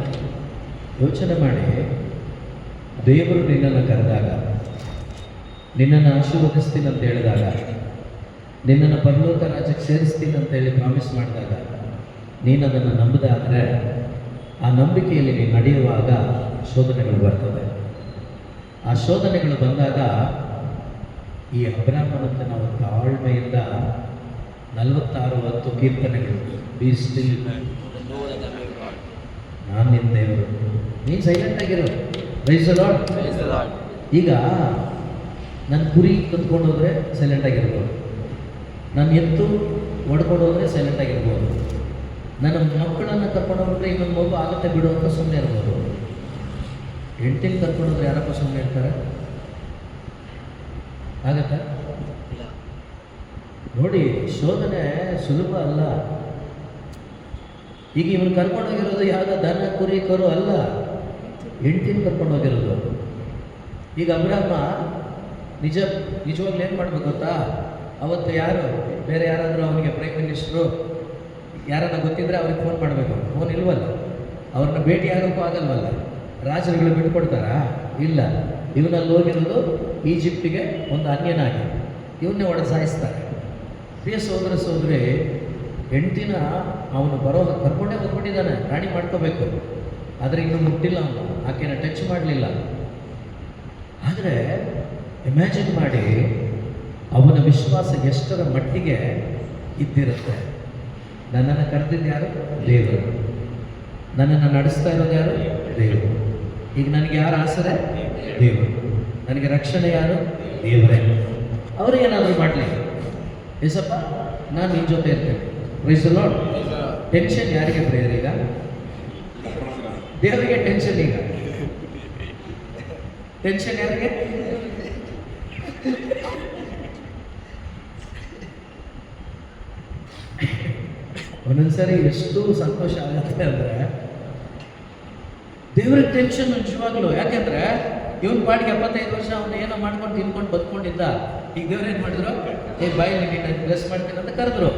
A: ಯೋಚನೆ ಮಾಡಿ, ದೇವರು ನಿನ್ನನ್ನು ಕರೆದಾಗ, ನಿನ್ನನ್ನು ಆಶೀರ್ವದಿಸ್ತೀನಿ ಅಂತ ಹೇಳಿದಾಗ, ನಿನ್ನನ್ನು ಪರಲೋಕ ರಾಜ್ಯಕ್ಕೆ ಸೇರಿಸ್ತೀನಿ ಅಂತ ಹೇಳಿ ಪ್ರಾಮಿಸ್ ಮಾಡಿದಾಗ, ನೀನು ಅದನ್ನು ನಂಬದಾದರೆ ಆ ನಂಬಿಕೆಯಲ್ಲಿ ನೀನು ನಡೆಯುವಾಗ ಶೋಧನೆಗಳು ಬರ್ತದೆ. ಆ ಶೋಧನೆಗಳು ಬಂದಾಗ ಈ ಅಬ್ರಹಾಮನಂತೆ ನಾವು ತಾಳ್ಮೆಯಿಂದ 46 ಕೀರ್ತನೆಗಳು, ಬಿ ಸ್ಟಿಲ್, ನಾನು ನಿನ್ನ ದೇವರು, ನೀನು ಸೈಲೆಂಟ್ ಆಗಿರೋ. Praise the lord. ಈಗ ನನ್ನ ಕುರಿ ಕತ್ಕೊಂಡು ಹೋದರೆ ಸೈಲೆಂಟ್ ಆಗಿರ್ಬೋದು, ನನ್ನ ಎತ್ತು ಹೊಡ್ಕೊಂಡು ಹೋದರೆ ಸೈಲೆಂಟ್ ಆಗಿರ್ಬೋದು, ನನ್ನ ಮಕ್ಕಳನ್ನು ಕರ್ಕೊಂಡು ಹೋಗ್ರೆ ಇನ್ನೊಂದು ಮಗು ಆಗುತ್ತೆ ಬಿಡು ಅಂತ ಸುಮ್ಮನೆ ಇರ್ಬೋದು. ಹೆಂಡತಿನ ಕರ್ಕೊಂಡು ಹೋದ್ರೆ ಯಾರಪ್ಪ ಸುಮ್ಮನೆ ಇರ್ತಾರೆ? ಆಗತ್ತಾ? ನೋಡಿ, ಶೋಧನೆ ಸುಲಭ ಅಲ್ಲ. ಈಗ ಇವನು ಕರ್ಕೊಂಡೋಗಿರೋದು ಯಾವುದೋ ದನ ಕುರಿ ಕರು ಅಲ್ಲ, ಹೆಂಡತಿನ ಕರ್ಕೊಂಡೋಗಿರೋದು. ಈಗ ಅಬ್ರಹಾಮ ನಿಜವಾಗ್ಲೂ ಏನು ಮಾಡ್ಬೇಕು ಗೊತ್ತಾ? ಅವತ್ತು ಯಾರು ಬೇರೆ ಯಾರಾದರೂ ಅವನಿಗೆ ಪ್ರೈಮ್ ಮಿನಿಸ್ಟ್ರು ಯಾರನ್ನ ಗೊತ್ತಿದ್ರೆ ಅವ್ರಿಗೆ ಫೋನ್ ಮಾಡಬೇಕು. ಫೋನ್ ಇಲ್ವಲ್ಲ, ಅವ್ರನ್ನ ಭೇಟಿ ಆಗೋಕ್ಕೂ ಆಗಲ್ವಲ್ಲ. ರಾಜರುಗಳು ಬಿಟ್ಕೊಡ್ತಾರಾ? ಇಲ್ಲ. ಇವನಲ್ಲಿ ಹೋಗಿರೋದು ಈಜಿಪ್ಟಿಗೆ ಒಂದು ಅನ್ಯನಾಗಿ, ಇವನ್ನೇ ಒಡೆದು ಸಾಯಿಸ್ತಾರೆ. ಪ್ರಿಯ ಸೋದರಿ, ಹೆಂಡ್ತಿನ ಅವನು ಕರ್ಕೊಂಡೇ ಬಂದ್ಬಿಟ್ಟಿದ್ದಾನೆ, ರಾಣಿ ಮಾಡ್ಕೋಬೇಕು. ಆದರೆ ಇನ್ನೂ ಮುಟ್ಟಿಲ್ಲ ಅವನು, ಆಕೆನ ಟಚ್ ಮಾಡಲಿಲ್ಲ. ಆದರೆ ಇಮ್ಯಾಜಿನ್ ಮಾಡಿ ಅವನ ವಿಶ್ವಾಸ ಎಷ್ಟರ ಮಟ್ಟಿಗೆ ಇದ್ದಿರುತ್ತೆ. ನನ್ನನ್ನು ಕರೆದಿದ್ದು ಯಾರು? ದೇವರು. ನನ್ನನ್ನು ನಡೆಸ್ತಾ ಇರೋದು ಯಾರು? ದೇವರು. ಈಗ ನನಗೆ ಯಾರು ಆಸರೆ? ದೇವರು. ನನಗೆ ರಕ್ಷಣೆ ಯಾರು? ದೇವರೇ. ಅವ್ರಿಗೇನಾದರೂ ಮಾಡಲಿ, ಏಸಪ್ಪ ನಾನು ನಿನ್ನ ಜೊತೆ ಇರ್ತೇನೆ. Praise the lord. ಟೆನ್ಷನ್ ಯಾರಿಗೆ ಪ್ರೇಯರ್? ಈಗ ದೇವರಿಗೆ ಟೆನ್ಷನ್. ಈಗ ಟೆನ್ಷನ್ ಯಾರಿಗೆ? ಒಂದೊಂದ್ಸರಿ ಎಷ್ಟು ಸಂತೋಷ ಆಗುತ್ತೆ ಅಂದರೆ ದೇವ್ರಿಗೆ ಟೆನ್ಷನ್ ನಿಜವಾಗ್ಲು. ಯಾಕೆಂದ್ರೆ ಇವನ್ ಪಾಡಿಗೆ 75 ವರ್ಷ ಅವನು ಏನೋ ಮಾಡ್ಕೊಂಡು ತಿನ್ಕೊಂಡು ಬದುಕೊಂಡಿದ್ದ. ಈಗ ದೇವ್ರು ಏನು ಮಾಡಿದ್ರು? ಬಾಯಲ್ಲಿ ನೀನು ಬ್ಲೆಸ್ ಮಾಡ್ತೀನಿ ಅಂತ ಕರೆದ್ರು.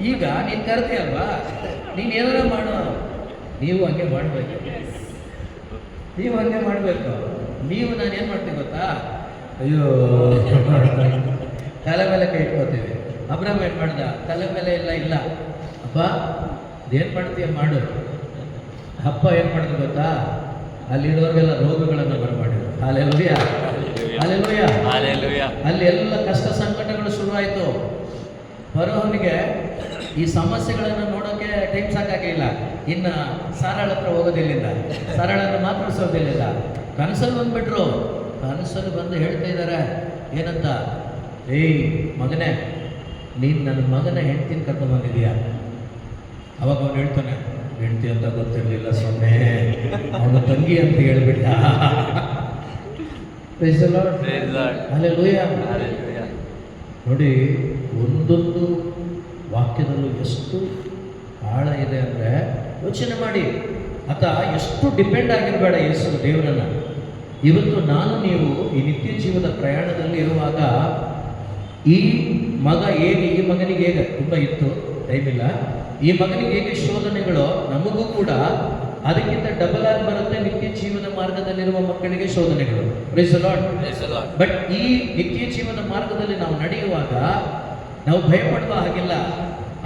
A: ಈಗ ನೀನು ಕರೆದಿಯಲ್ವಾ, ನೀನು ಏನಾರ ಮಾಡು. ನೀವು ಹಂಗೆ ಮಾಡಬೇಕು, ನೀವು ಹಂಗೆ ಮಾಡಬೇಕು. ನೀವು ನಾನು ಏನು ಮಾಡ್ತೀವಿ ಗೊತ್ತಾ? ಅಯ್ಯೋ ತಲೆ ಮೇಲೆ ಕೈ ಇಟ್ಕೋತೀವಿ. ಅಬ್ರಾಮ್ ಏನು ಮಾಡ್ದ? ತಲೆ ಮೇಲೆ ಇಲ್ಲ ಅಪ್ಪ ಏನು ಮಾಡ್ತೀಯ ಮಾಡು. ಅಪ್ಪ ಏನು ಮಾಡಿದ್ರು ಗೊತ್ತಾ? ಅಲ್ಲಿರೋರಿಗೆಲ್ಲ ರೋಗಗಳನ್ನು ಬರಮಾಡಿದ್ರು. Hallelujah, hallelujah, hallelujah. ಅಲ್ಲಿ ಎಲ್ಲ ಕಷ್ಟ ಸಂಕಟಗಳು ಶುರುವಾಯಿತು. ಬರೋವನಿಗೆ ಈ ಸಮಸ್ಯೆಗಳನ್ನು ನೋಡೋಕೆ ಟೈಮ್ ಸಾಕಾಗಿಲ್ಲ. ಇನ್ನು ಸಾರಾಳ ಹತ್ರ ಹೋಗೋದಿಲ್ಲಿಂದ, ಸಾರಾಳನ್ನು ಮಾತಾಡಿಸೋದಿಲ್ಲಿಂದ. ಕನಸಲ್ಲಿ ಬಂದ್ಬಿಟ್ರು. ಕನಸಲ್ಲಿ ಬಂದು ಹೇಳ್ತಾ ಇದ್ದಾರೆ ಏನಂತ? ಏಯ್ ಮಗನೇ, ನೀನು ನನ್ನ ಮಗನ ಹೆಂಡ್ತಿನ ಕರ್ಕೊಂಡು ಬಂದಿದೀಯ. ಅವಾಗ ಅವನು ಹೇಳ್ತಾನೆ, ಹೆಂಡ್ತಿ ಅಂತ ಗೊತ್ತಿರಲಿಲ್ಲ ಸೊನ್ನೆ, ಅವನು ತಂಗಿ ಅಂತ ಹೇಳ್ಬಿಟ್ಟ. ಹಲ್ಲೆಲೂಯ. ನೋಡಿ, ಒಂದೊಂದು ವಾಕ್ಯದಲ್ಲೂ ಎಷ್ಟು ಆಳ ಇದೆ ಅಂದರೆ ಯೋಚನೆ ಮಾಡಿ. ಆತ ಎಷ್ಟು ಡಿಪೆಂಡ್ ಆಗಿರಬೇಡ ಯೇಸು ದೇವರನ್ನ. ಇವತ್ತು ನಾನು ನೀವು ಈ ನಿತ್ಯ ಜೀವದ ಪ್ರಯಾಣದಲ್ಲಿ ಇರುವಾಗ ಈ ಮಗ ಹೇಗೆ, ಈ ಮಗನಿಗೆ ಹೇಗೆ ತುಂಬ ಇತ್ತು, ಟೈಮ್ ಇಲ್ಲ, ಈ ಮಗನಿಗೆ ಹೇಗೆ ಶೋಧನೆಗಳು ನಮಗೂ ಕೂಡ ಅದಕ್ಕಿಂತ ಡಬಲ್ ಆಗಿ ಬರುತ್ತೆ. ನಿತ್ಯ ಜೀವದ ಮಾರ್ಗದಲ್ಲಿರುವ ಮಕ್ಕಳಿಗೆ ಶೋಧನೆಗಳು. Praise the lord. ಬಟ್ ಈ ನಿತ್ಯ ಜೀವದ ಮಾರ್ಗದಲ್ಲಿ ನಾವು ನಡೆಯುವಾಗ ನಾವು ಭಯಪಡುವ ಹಾಗಿಲ್ಲ.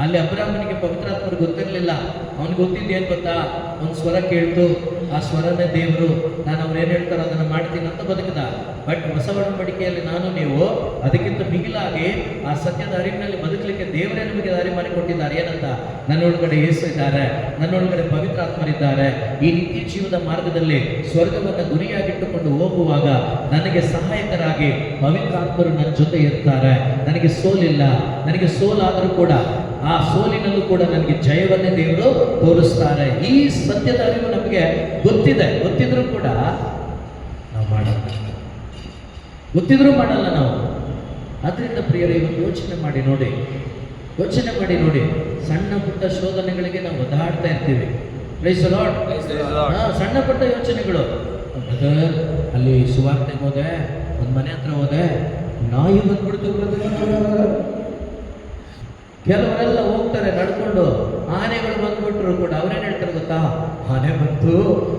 A: ಅಲ್ಲಿ ಅಬ್ರಾಹ್ಮನಿಗೆ ಪವಿತ್ರಾತ್ಮರು ಗೊತ್ತಿರಲಿಲ್ಲ. ಅವ್ನಿಗೆ ಗೊತ್ತಿದ್ದು ಏನು ಗೊತ್ತಾ? ಒಂದು ಸ್ವರ ಕೇಳ್ತು, ಆ ಸ್ವರನೇ ದೇವರು. ನಾನು ಅವ್ರು ಏನು ಹೇಳ್ತಾರೋ ಅದನ್ನು ಮಾಡ್ತೀನಿ ಅಂತ ಬದುಕಿದ. ಬಟ್ ಹೊಸ ಒಡಂಬಡಿಕೆಯಲ್ಲಿ ನಾನು ನೀವು ಅದಕ್ಕಿಂತ ಮಿಗಿಲಾಗಿ ಆ ಸತ್ಯದ ಅರಿವಿನಲ್ಲಿ ಬದುಕಲಿಕ್ಕೆ ದೇವರೇ ನಮಗೆ ದಾರಿ ಮಾಡಿಕೊಟ್ಟಿದ್ದಾರೆ. ಏನಂತ? ನನ್ನೊಳಗಡೆ ಯೇಸು ಇದ್ದಾರೆ, ನನ್ನೊಳಗಡೆ ಪವಿತ್ರಾತ್ಮರಿದ್ದಾರೆ. ಈ ನಿತ್ಯ ಜೀವದ ಮಾರ್ಗದಲ್ಲಿ ಸ್ವರ್ಗವನ್ನು ಗುರಿಯಾಗಿಟ್ಟುಕೊಂಡು ಹೋಗುವಾಗ ನನಗೆ ಸಹಾಯಕರಾಗಿ ಪವಿತ್ರಾತ್ಮರು ನನ್ನ ಜೊತೆ ಇರ್ತಾರೆ. ನನಗೆ ಸೋಲಿಲ್ಲ. ನನಗೆ ಸೋಲಾದರೂ ಕೂಡ ಆ ಸೋಲಿನಲ್ಲೂ ಕೂಡ ನನಗೆ ಜಯವನ್ನೇ ದೇವರು ತೋರಿಸ್ತಾರೆ. ಈ ಸತ್ಯದ ಅರಿವು ನಮಗೆ ಗೊತ್ತಿದೆ. ಗೊತ್ತಿದ್ರೂ ಕೂಡ ನಾವು ಮಾಡಲ್ಲ, ಗೊತ್ತಿದ್ರೂ ಮಾಡಲ್ಲ ನಾವು. ಅದರಿಂದ ಪ್ರಿಯರೇ, ಇವತ್ತು ಯೋಚನೆ ಮಾಡಿ ನೋಡಿ, ಯೋಚನೆ ಮಾಡಿ ನೋಡಿ. ಸಣ್ಣ ಪುಟ್ಟ ಶೋಧನೆಗಳಿಗೆ ನಾವು ಒದ್ದಾಡ್ತಾ ಇರ್ತೀವಿ. Praise the lord. ಸಣ್ಣ ಪುಟ್ಟ ಯೋಚನೆಗಳು. ಬ್ರದರ್, ಅಲ್ಲಿ ಸುವಾರ್ತೆಗೆ ಹೋದೆ, ಒಂದು ಮನೆ ಹತ್ರ ಹೋದೆ, ನಾಯಿ ಬಂದ್ಬಿಡ್ತು ಬ್ರದರ್. ಕೆಲವರೆಲ್ಲ ಹೋಗ್ತಾರೆ ನಡ್ಕೊಂಡು, ಆನೆಗಳು ಬಂದ್ಬಿಟ್ರು ಕೂಡ ಅವ್ರೇನು ಹೇಳ್ತಾರೆ ಗೊತ್ತಾ? ಆನೆ ಬಂತು,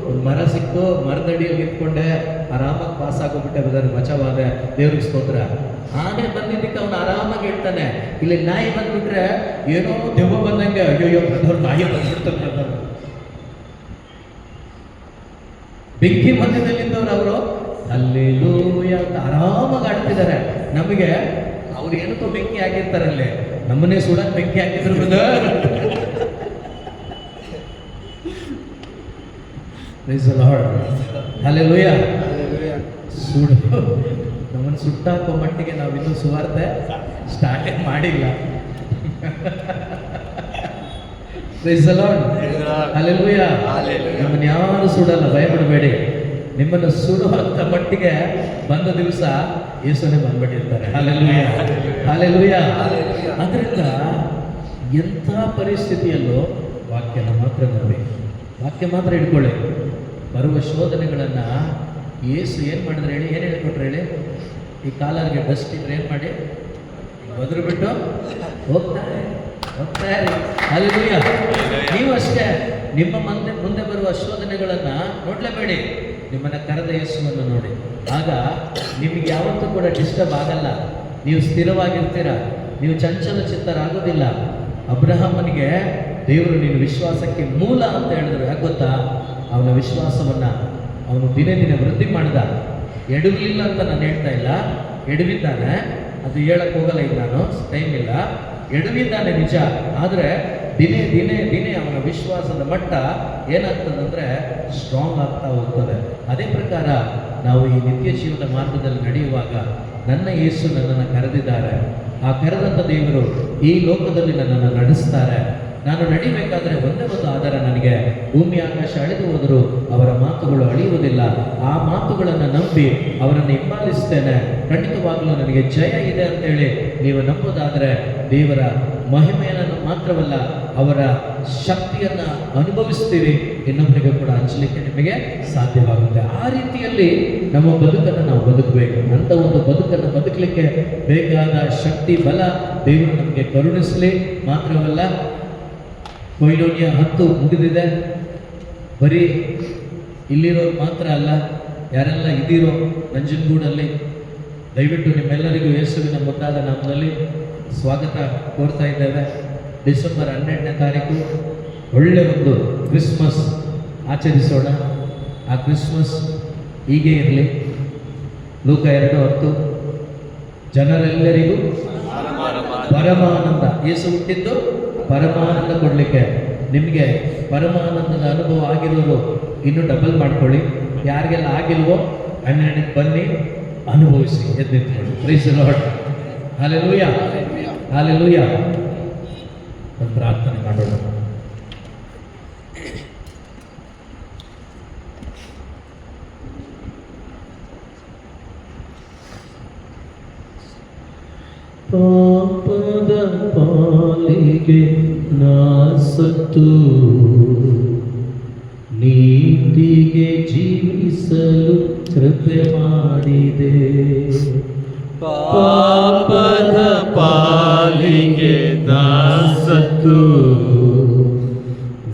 A: ಒಂದು ಮರ ಸಿಕ್ತು, ಮರದಡಿಯಲ್ಲಿ ನಿಂತ್ಕೊಂಡೆ, ಆರಾಮಾಗಿ ಪಾಸ್ ಆಗೋಗ್ಬಿಟ್ಟೆ ಬ್ರದರ್, ಬಚಾವಾದೆ, ದೇವ್ರಿಗೆ ಸ್ತೋತ್ರ. ಆನೆ ಬಂದಿದ್ದಕ್ಕೆ ಅವನು ಆರಾಮಾಗಿ ಹೇಳ್ತಾನೆ. ಇಲ್ಲಿ ನಾಯಿ ಬಂದ್ಬಿಟ್ರೆ ಏನೋ ದೆವ್ವ ಬಂದಂಗೆ, ಅಯ್ಯೋ ಬ್ರದರ್ ನಾಯಿ ಬಂದ್ಬಿಡ್ತಾರೆ ಬ್ರದರ್. ಬೆಂಕಿ ಮಧ್ಯದಲ್ಲಿದ್ದವ್ರು ಅವರು ಅಲ್ಲೇಲೂಯ ಅಂತ ಆರಾಮಾಗಿ ಆಡ್ತಿದ್ದಾರೆ. ನಮಗೆ ಅವ್ರು ಏನಕ್ಕೋ ಬೆಂಕಿ ಆಗಿರ್ತಾರಲ್ಲೇ, ನಮ್ಮನ್ನೇ ಸುಡಕ್ಕೆ ಬೆಂಕಿ ಹಾಕಿದ್ರು brother. Praise the lord. Hallelujah. ಸುಡು, ನಮ್ಮನ್ನು ಸುಟ್ಟಾಕೋ ಮಟ್ಟಿಗೆ ನಾವು ಇನ್ನೂ ಸುವಾರ್ತೆ ಸ್ಟಾರ್ಟೇ ಮಾಡಿಲ್ಲ. Praise the lord. ಹಲ್ಲೆಲೂಯ. ನಮ್ಮನ್ನು ಯಾರು ಸುಡಲ್ಲ, ಭಯಪಡಬೇಡಿ. ನಿಮ್ಮನ್ನು ಸುಡುವಂಥ ಮಟ್ಟಿಗೆ ಬಂದ ದಿವಸ ಯೇಸುನೇ ಬಂದ್ಬಿಟ್ಟಿರ್ತಾರೆ. Hallelujah, hallelujah. ಅದರಿಂದ ಎಂಥ ಪರಿಸ್ಥಿತಿಯಲ್ಲೂ ವಾಕ್ಯನ ಮಾತ್ರ ನಂಬಿ, ವಾಕ್ಯ ಮಾತ್ರ ಇಟ್ಕೊಳ್ಳಿ. ಬರುವ ಶೋಧನೆಗಳನ್ನು ಯೇಸು ಏನು ಮಾಡಿದ್ರೆ ಹೇಳಿ, ಏನು ಹೇಳಿಕೊಟ್ರೆ ಹೇಳಿ? ಈ ಕಾಲರಿಗೆ ಡಸ್ಟ್ ಇದ್ರೆ ಏನು ಮಾಡಿ? ಬದ್ರು ಬಿಟ್ಟು ಹೋಗ್ತಾರೆ, ಹೋಗ್ತಾರೆ. ಹಲ್ಲೆಲೂಯ. ನೀವು ಅಷ್ಟೇ, ನಿಮ್ಮ ಮುಂದೆ ಬರುವ ಶೋಧನೆಗಳನ್ನು ನೋಡಲೇಬೇಡಿ. ನಿಮ್ಮನ್ನು ಕರೆದ ಯೇಸುವನ್ನು ನೋಡಿ. ಆಗ ನಿಮಗೆ ಯಾವತ್ತೂ ಕೂಡ ಡಿಸ್ಟರ್ಬ್ ಆಗಲ್ಲ. ನೀವು ಸ್ಥಿರವಾಗಿರ್ತೀರ, ನೀವು ಚಂಚಲ ಚಿತ್ತರಾಗೋದಿಲ್ಲ. ಅಬ್ರಹಾಮನಿಗೆ ದೇವರು ನೀನು ವಿಶ್ವಾಸಕ್ಕೆ ಮೂಲ ಅಂತ ಹೇಳಿದ್ರು. ಯಾಕೆ ಗೊತ್ತಾ? ಅವನ ವಿಶ್ವಾಸವನ್ನು ಅವನು ದಿನೇ ದಿನೇ ವೃದ್ಧಿ ಮಾಡಿದ. ಎಡವಲಿಲ್ಲ ಅಂತ ನಾನು ಹೇಳ್ತಾ ಇಲ್ಲ, ಎಡವಿದ್ದಾನೆ, ಅದು ಹೇಳಕ್ಕೆ ಹೋಗಲ್ಲ. ಈಗ ನಾನು ಟೈಮ್ ಇಲ್ಲ. ಎಡವಿದ್ದಾನೆ ನಿಜ, ಆದರೆ ದಿನೇ ದಿನೇ ದಿನೇ ಅವನ ವಿಶ್ವಾಸದ ಮಟ್ಟ ಏನಾಗ್ತದಂದ್ರೆ ಸ್ಟ್ರಾಂಗ್ ಆಗ್ತಾ ಹೋಗ್ತದೆ. ಅದೇ ಪ್ರಕಾರ ನಾವು ಈ ನಿತ್ಯ ಜೀವದ ಮಾರ್ಗದಲ್ಲಿ ನಡೆಯುವಾಗ ನನ್ನ ಯೇಸು ನನ್ನನ್ನು ಕರೆದಿದ್ದಾರೆ. ಆ ಕರೆದಂಥ ದೇವರು ಈ ಲೋಕದಲ್ಲಿ ನನ್ನನ್ನು ನಡೆಸ್ತಾರೆ. ನಾನು ನಡಿಬೇಕಾದ್ರೆ ಒಂದೇ ಒಂದು ಆಧಾರ, ನನಗೆ ಭೂಮಿ ಆಕಾಶ ಅಳಿದು ಹೋದರೂ ಅವರ ಮಾತುಗಳು ಅಳಿಯುವುದಿಲ್ಲ. ಆ ಮಾತುಗಳನ್ನು ನಂಬಿ ಅವರನ್ನು ಹಿಂಬಾಲಿಸ್ತೇನೆ. ಖಂಡಿತವಾಗಲೂ ನನಗೆ ಜಯ ಇದೆ ಅಂತೇಳಿ ನೀವು ನಂಬೋದಾದರೆ ದೇವರ ಮಹಿಮೆಯನ್ನು ಮಾತ್ರವಲ್ಲ, ಅವರ ಶಕ್ತಿಯನ್ನು ಅನುಭವಿಸ್ತೀರಿ, ಇನ್ನೊಬ್ಬರಿಗೆ ಕೂಡ ಹಂಚಲಿಕ್ಕೆ ನಿಮಗೆ ಸಾಧ್ಯವಾಗುತ್ತೆ. ಆ ರೀತಿಯಲ್ಲಿ ನಮ್ಮ ಬದುಕನ್ನು ನಾವು ಬದುಕಬೇಕು. ಅಂಥ ಒಂದು ಬದುಕನ್ನು ಬದುಕಲಿಕ್ಕೆ ಬೇಕಾದ ಶಕ್ತಿ, ಬಲ ದೇವರು ನಮಗೆ ಕರುಣಿಸಲಿ. ಮಾತ್ರವಲ್ಲ, ಕೊಯ್ಲೋನಿಯ 10 ಮುಗಿದಿದೆ. ಬರೀ ಇಲ್ಲಿರೋರು ಮಾತ್ರ ಅಲ್ಲ, ಯಾರೆಲ್ಲ ಇದ್ದೀರೋ ನಂಜನಗೂಡಲ್ಲಿ, ದಯವಿಟ್ಟು ನಿಮ್ಮೆಲ್ಲರಿಗೂ ಯೇಸುವಿನ ಮುದ್ದಾದ ನಾಮದಲ್ಲಿ ಸ್ವಾಗತ ಕೋರ್ತಾ ಇದ್ದೇವೆ. ಡಿಸೆಂಬರ್ 12ನೇ ತಾರೀಕು ಒಳ್ಳೆ ಒಂದು ಕ್ರಿಸ್ಮಸ್ ಆಚರಿಸೋಣ. ಆ ಕ್ರಿಸ್ಮಸ್ ಹೀಗೆ ಇರಲಿ. ಲೂಕ 2:10, ಜನರೆಲ್ಲರಿಗೂ ಪರಮಾನಂದ. ಯೇಸು ಹುಟ್ಟಿದ್ದು ಪರಮಾನಂದ ಕೊಡಲಿಕ್ಕೆ. ನಿಮಗೆ ಪರಮಾನಂದದ ಅನುಭವ ಆಗಿರೋರು ಇನ್ನೂ ಡಬಲ್ ಮಾಡ್ಕೊಳ್ಳಿ. ಯಾರಿಗೆಲ್ಲ ಆಗಿಲ್ವೋ 12ಕ್ಕೆ ಬನ್ನಿ, ಅನುಭವಿಸಿ, ಎದ್ದು ನಿಂತ್ಕೊಳ್ಳಿ. Praise the lord. Hallelujah, hallelujah. ಒಂದು ಪ್ರಾರ್ಥನೆ ಮಾಡೋಣ. ಪಾಪದ ಪಾಲಿಗೆ ನಾ ಸತ್ತು ನೀತಿಗೆ ಜೀವಿಸಲು ಕೃಪೆ ಮಾಡಿದೆ.
C: ಪಾಪದ ಪಾಲಿಗೆ ನಾ ಸತ್ತು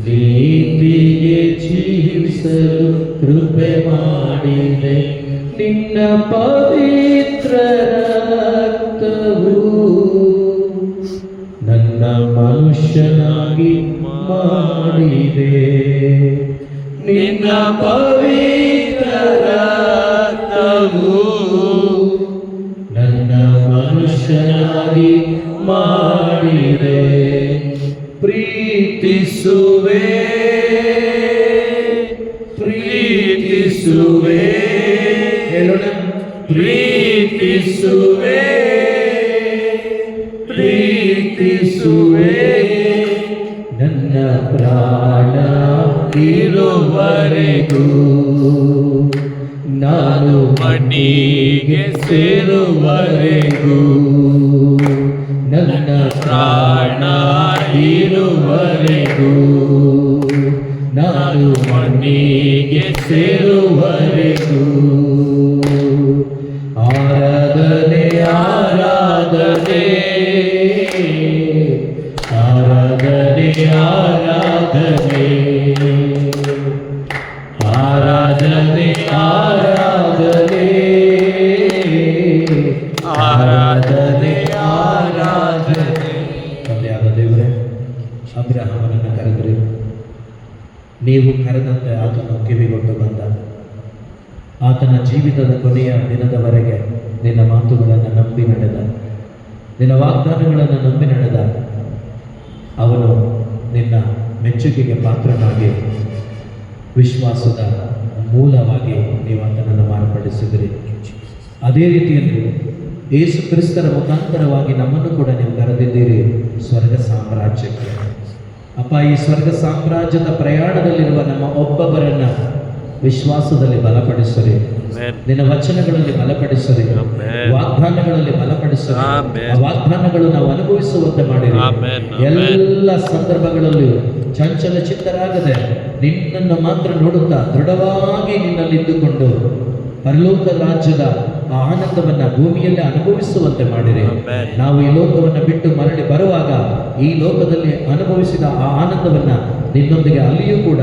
A: ನೀತಿಗೆ ಜೀವಿಸಲು ಕೃಪೆ ಮಾಡಿದೆ. ನಿನ್ನ ಪವಿತ್ರ ರಕ್ತವು ನನ್ನ ಮನುಷ್ಯನಾಗಿ ಮಾಡಿದೆ. ನಿನ್ನ ಪವಿತ್ರ ರಕ್ತವು ನನ್ನ ಮನುಷ್ಯನಾಗಿ ಮಾಡಿದೆ. ಪ್ರೀತಿಸುವೆ, ಪ್ರೀತಿಸುವೆ, ಹೇಳೋಣ. ಪ್ರೀತಿಸುವೆ, ಪ್ರೀತಿಸುವೆ, ನನ್ನ ಪ್ರಾಣ ಇರುವರೆಗೂ, ನಾನು ಮಣ್ಣಿಗೆ ಸೇರುವರೆಗೂ, ನನ್ನ ಪ್ರಾಣ ಇರುವರೆಗೂ, ನಾನು ಮಣ್ಣಿಗೆ ಸೇರುವರೆಗೂ. ಆರಾಧನೆ, ಆರಾಧನೆ, ಆರಾಧನೆ, ಆರಾಧನೆ, ಆರಾಧನೆ, ಆರಾಧನೆ, ಆರಾಧನೆ, ಆರಾಧನೆ. ತಂದೆಯಾದ ದೇವರೇ, ಅಬ್ರಹಾಮನನ್ನು ಕರೆದ್ರಿ, ನೀವು ಕರೆದಂತೆ ಆತನು ಕಿವಿಗೊಟ್ಟು ಬಂದ. ಆತನ ಜೀವಿತದ ಕೊನೆಯ ದಿನದವರೆಗೆ ನಿನ್ನ ಮಾತುಗಳನ್ನು ನಂಬಿ ನಡೆದ, ನಿನ್ನ ವಾಗ್ದಾನಗಳನ್ನು ನಂಬಿ ನಡೆದ. ಅವನು ನಿನ್ನ ಮೆಚ್ಚುಗೆಗೆ ಪಾತ್ರನಾಗಿ ವಿಶ್ವಾಸದ ಮೂಲವಾಗಿ ನೀವು ಆತನನ್ನು ಮಾರ್ಪಡಿಸಿದಿರಿ. ಅದೇ ರೀತಿಯಲ್ಲಿ ಯೇಸು ಕ್ರಿಸ್ತರ ಮುಖಾಂತರವಾಗಿ ನಮ್ಮನ್ನು ಕೂಡ ನೀವು ಕರೆದಿದ್ದೀರಿ ಸ್ವರ್ಗ ಸಾಮ್ರಾಜ್ಯಕ್ಕೆ. ಅಪ್ಪ, ಈ ಸ್ವರ್ಗ ಸಾಮ್ರಾಜ್ಯದ ಪ್ರಯಾಣದಲ್ಲಿರುವ ನಮ್ಮ ಒಬ್ಬೊಬ್ಬರನ್ನ ವಿಶ್ವಾಸದಲ್ಲಿ ಬಲಪಡಿಸರಿ, ನಿನ್ನ ವಚನಗಳಲ್ಲಿ ಬಲಪಡಿಸರಿ, ವಾಗ್ದಾನಗಳಲ್ಲಿ ಬಲಪಡಿಸರಿ. ಆ ವಾಗ್ದಾನಗಳು ನಾವು ಅನುಭವಿಸುವಂತೆ ಮಾಡಿರಿ. ಎಲ್ಲ ಸಂದರ್ಭಗಳಲ್ಲಿ ಚಂಚಲ ಚಿತ್ತರಾಗದೆ ನಿನ್ನನ್ನು ಮಾತ್ರ ನೋಡುತ್ತಾ ದೃಢವಾಗಿ ನಿನ್ನಲ್ಲಿ ಇದ್ದುಕೊಂಡು ಪರಲೋಕ ರಾಜ್ಯದ ಆ ಆನಂದವನ್ನ ಭೂಮಿಯಲ್ಲಿ ಅನುಭವಿಸುವಂತೆ ಮಾಡಿರಿ. ನಾವು ಈ ಲೋಕವನ್ನು ಬಿಟ್ಟು ಮರಳಿ ಬರುವಾಗ ಈ ಲೋಕದಲ್ಲಿ ಅನುಭವಿಸಿದ ಆ ಆನಂದವನ್ನ ನಿನ್ನೊಂದಿಗೆ ಅಲ್ಲಿಯೂ ಕೂಡ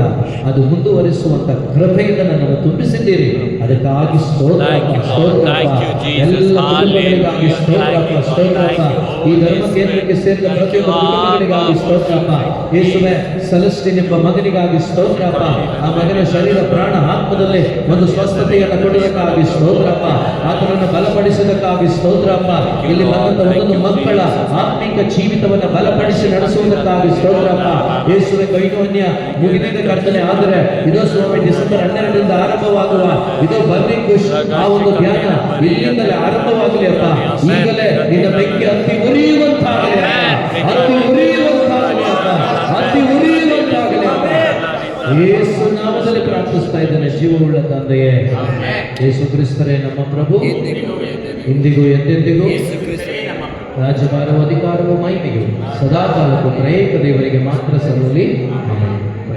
A: ಅದು ಮುಂದುವರಿಸುವಂತ ಕೃಪೆಯಿಂದ ನನ್ನನ್ನು ತುಂಬಿಸಿದ್ದೀರಿ. ಅದಕ್ಕಾಗಿ ಸ್ತೋತ್ರಪ್ಪ, ಸ್ತೋತ್ರಪ್ಪ. ಎಲ್ಲ ಕುಟುಂಬಗಳಿಗಾಗಿ ಸ್ತೋತ್ರಪ್ಪ, ಸ್ತೋತ್ರಪ್ಪ. ಈ ಧರ್ಮ ಕೇಂದ್ರಕ್ಕೆ ಸೇರಿದ ಪ್ರತಿಯೊಂದು ಕುಟುಂಬಗಳಿಗಾಗಿ ಸ್ತೋತ್ರಪ್ಪ. ಯೇಸುವೆ, ಸೆಲೆಸ್ಟಿನ್ ಎಂಬ ಮಗನಿಗಾಗಿ ಸ್ತೋತ್ರಪ್ಪ. ಆ ಮಗನ ಶರೀರ, ಪ್ರಾಣ, ಆತ್ಮದಲ್ಲಿ ಒಂದು ಸ್ವಸ್ಥತೆಯನ್ನು ಕೊಡುವುದಕ್ಕಾಗಿ ಸ್ತೋತ್ರಪ್ಪ. ಆತನನ್ನು ಬಲಪಡಿಸುವುದಕ್ಕಾಗಿ ಸ್ತೋತ್ರಪ್ಪ. ಇಲ್ಲಿ ಬಂದಂತ ಒಂದೊಂದು ಮಕ್ಕಳ ಆತ್ಮಿಕ ಜೀವಿತವನ್ನು ಬಲಪಡಿಸಿ ನಡೆಸುವುದಕ್ಕಾಗಿ ಸ್ತೋತ್ರಪ್ಪ. ಯೇಸುವೆ, ಕೈನೋನ್ಯ ಮುಗಿದಿದ್ದ ಕರ್ತನೆ. ಆದರೆ ಇದೋ ಸ್ವಾಮಿ, ಡಿಸೆಂಬರ್ 12ರಿಂದ ಆರಂಭವಾಗುವ ಇದೋ ಬರ್ರಿ ಖುಷ್ ಆ ಒಂದು ಧ್ಯಾನ ಇಲ್ಲಿಂದಲೇ ಆರಂಭವಾಗಲಿ ಅಪ್ಪ. ಈಗಲೇ ನಿನ್ನ ಬೆಂಕಿ ಹತ್ತಿ ಉರಿಯುವಂತಾಗಲಿ ಅಪ್ಪ, ಹತ್ತಿ ಉರಿಯುವಂತಾಗಲಿ ಅಪ್ಪ, ಹತ್ತಿ ಉರಿಯುವಂತಾಗಲಿ ಅಪ್ಪ. ಯೇಸು ನಾಮದಲ್ಲಿ ಪ್ರಾರ್ಥಿಸ್ತಾ ಇದ್ದೇನೆ ಜೀವವುಳ್ಳ ತಂದೆಯೇ. ಯೇಸು ಕ್ರಿಸ್ತರೇ ನಮ್ಮ ಪ್ರಭು, ಇಂದಿಗೂ ಎಂದೆಂದಿಗೂ ರಾಜ್ಯಭಾರವು, ಅಧಿಕಾರವು, ಮಹಿಮೆಯು ಸದಾಕಾಲಕ್ಕೂ ತ್ರಯೇಕ ದೇವರಿಗೆ ಮಾತ್ರ ಸಲ್ಲಲಿ. ಆಮೆನ್.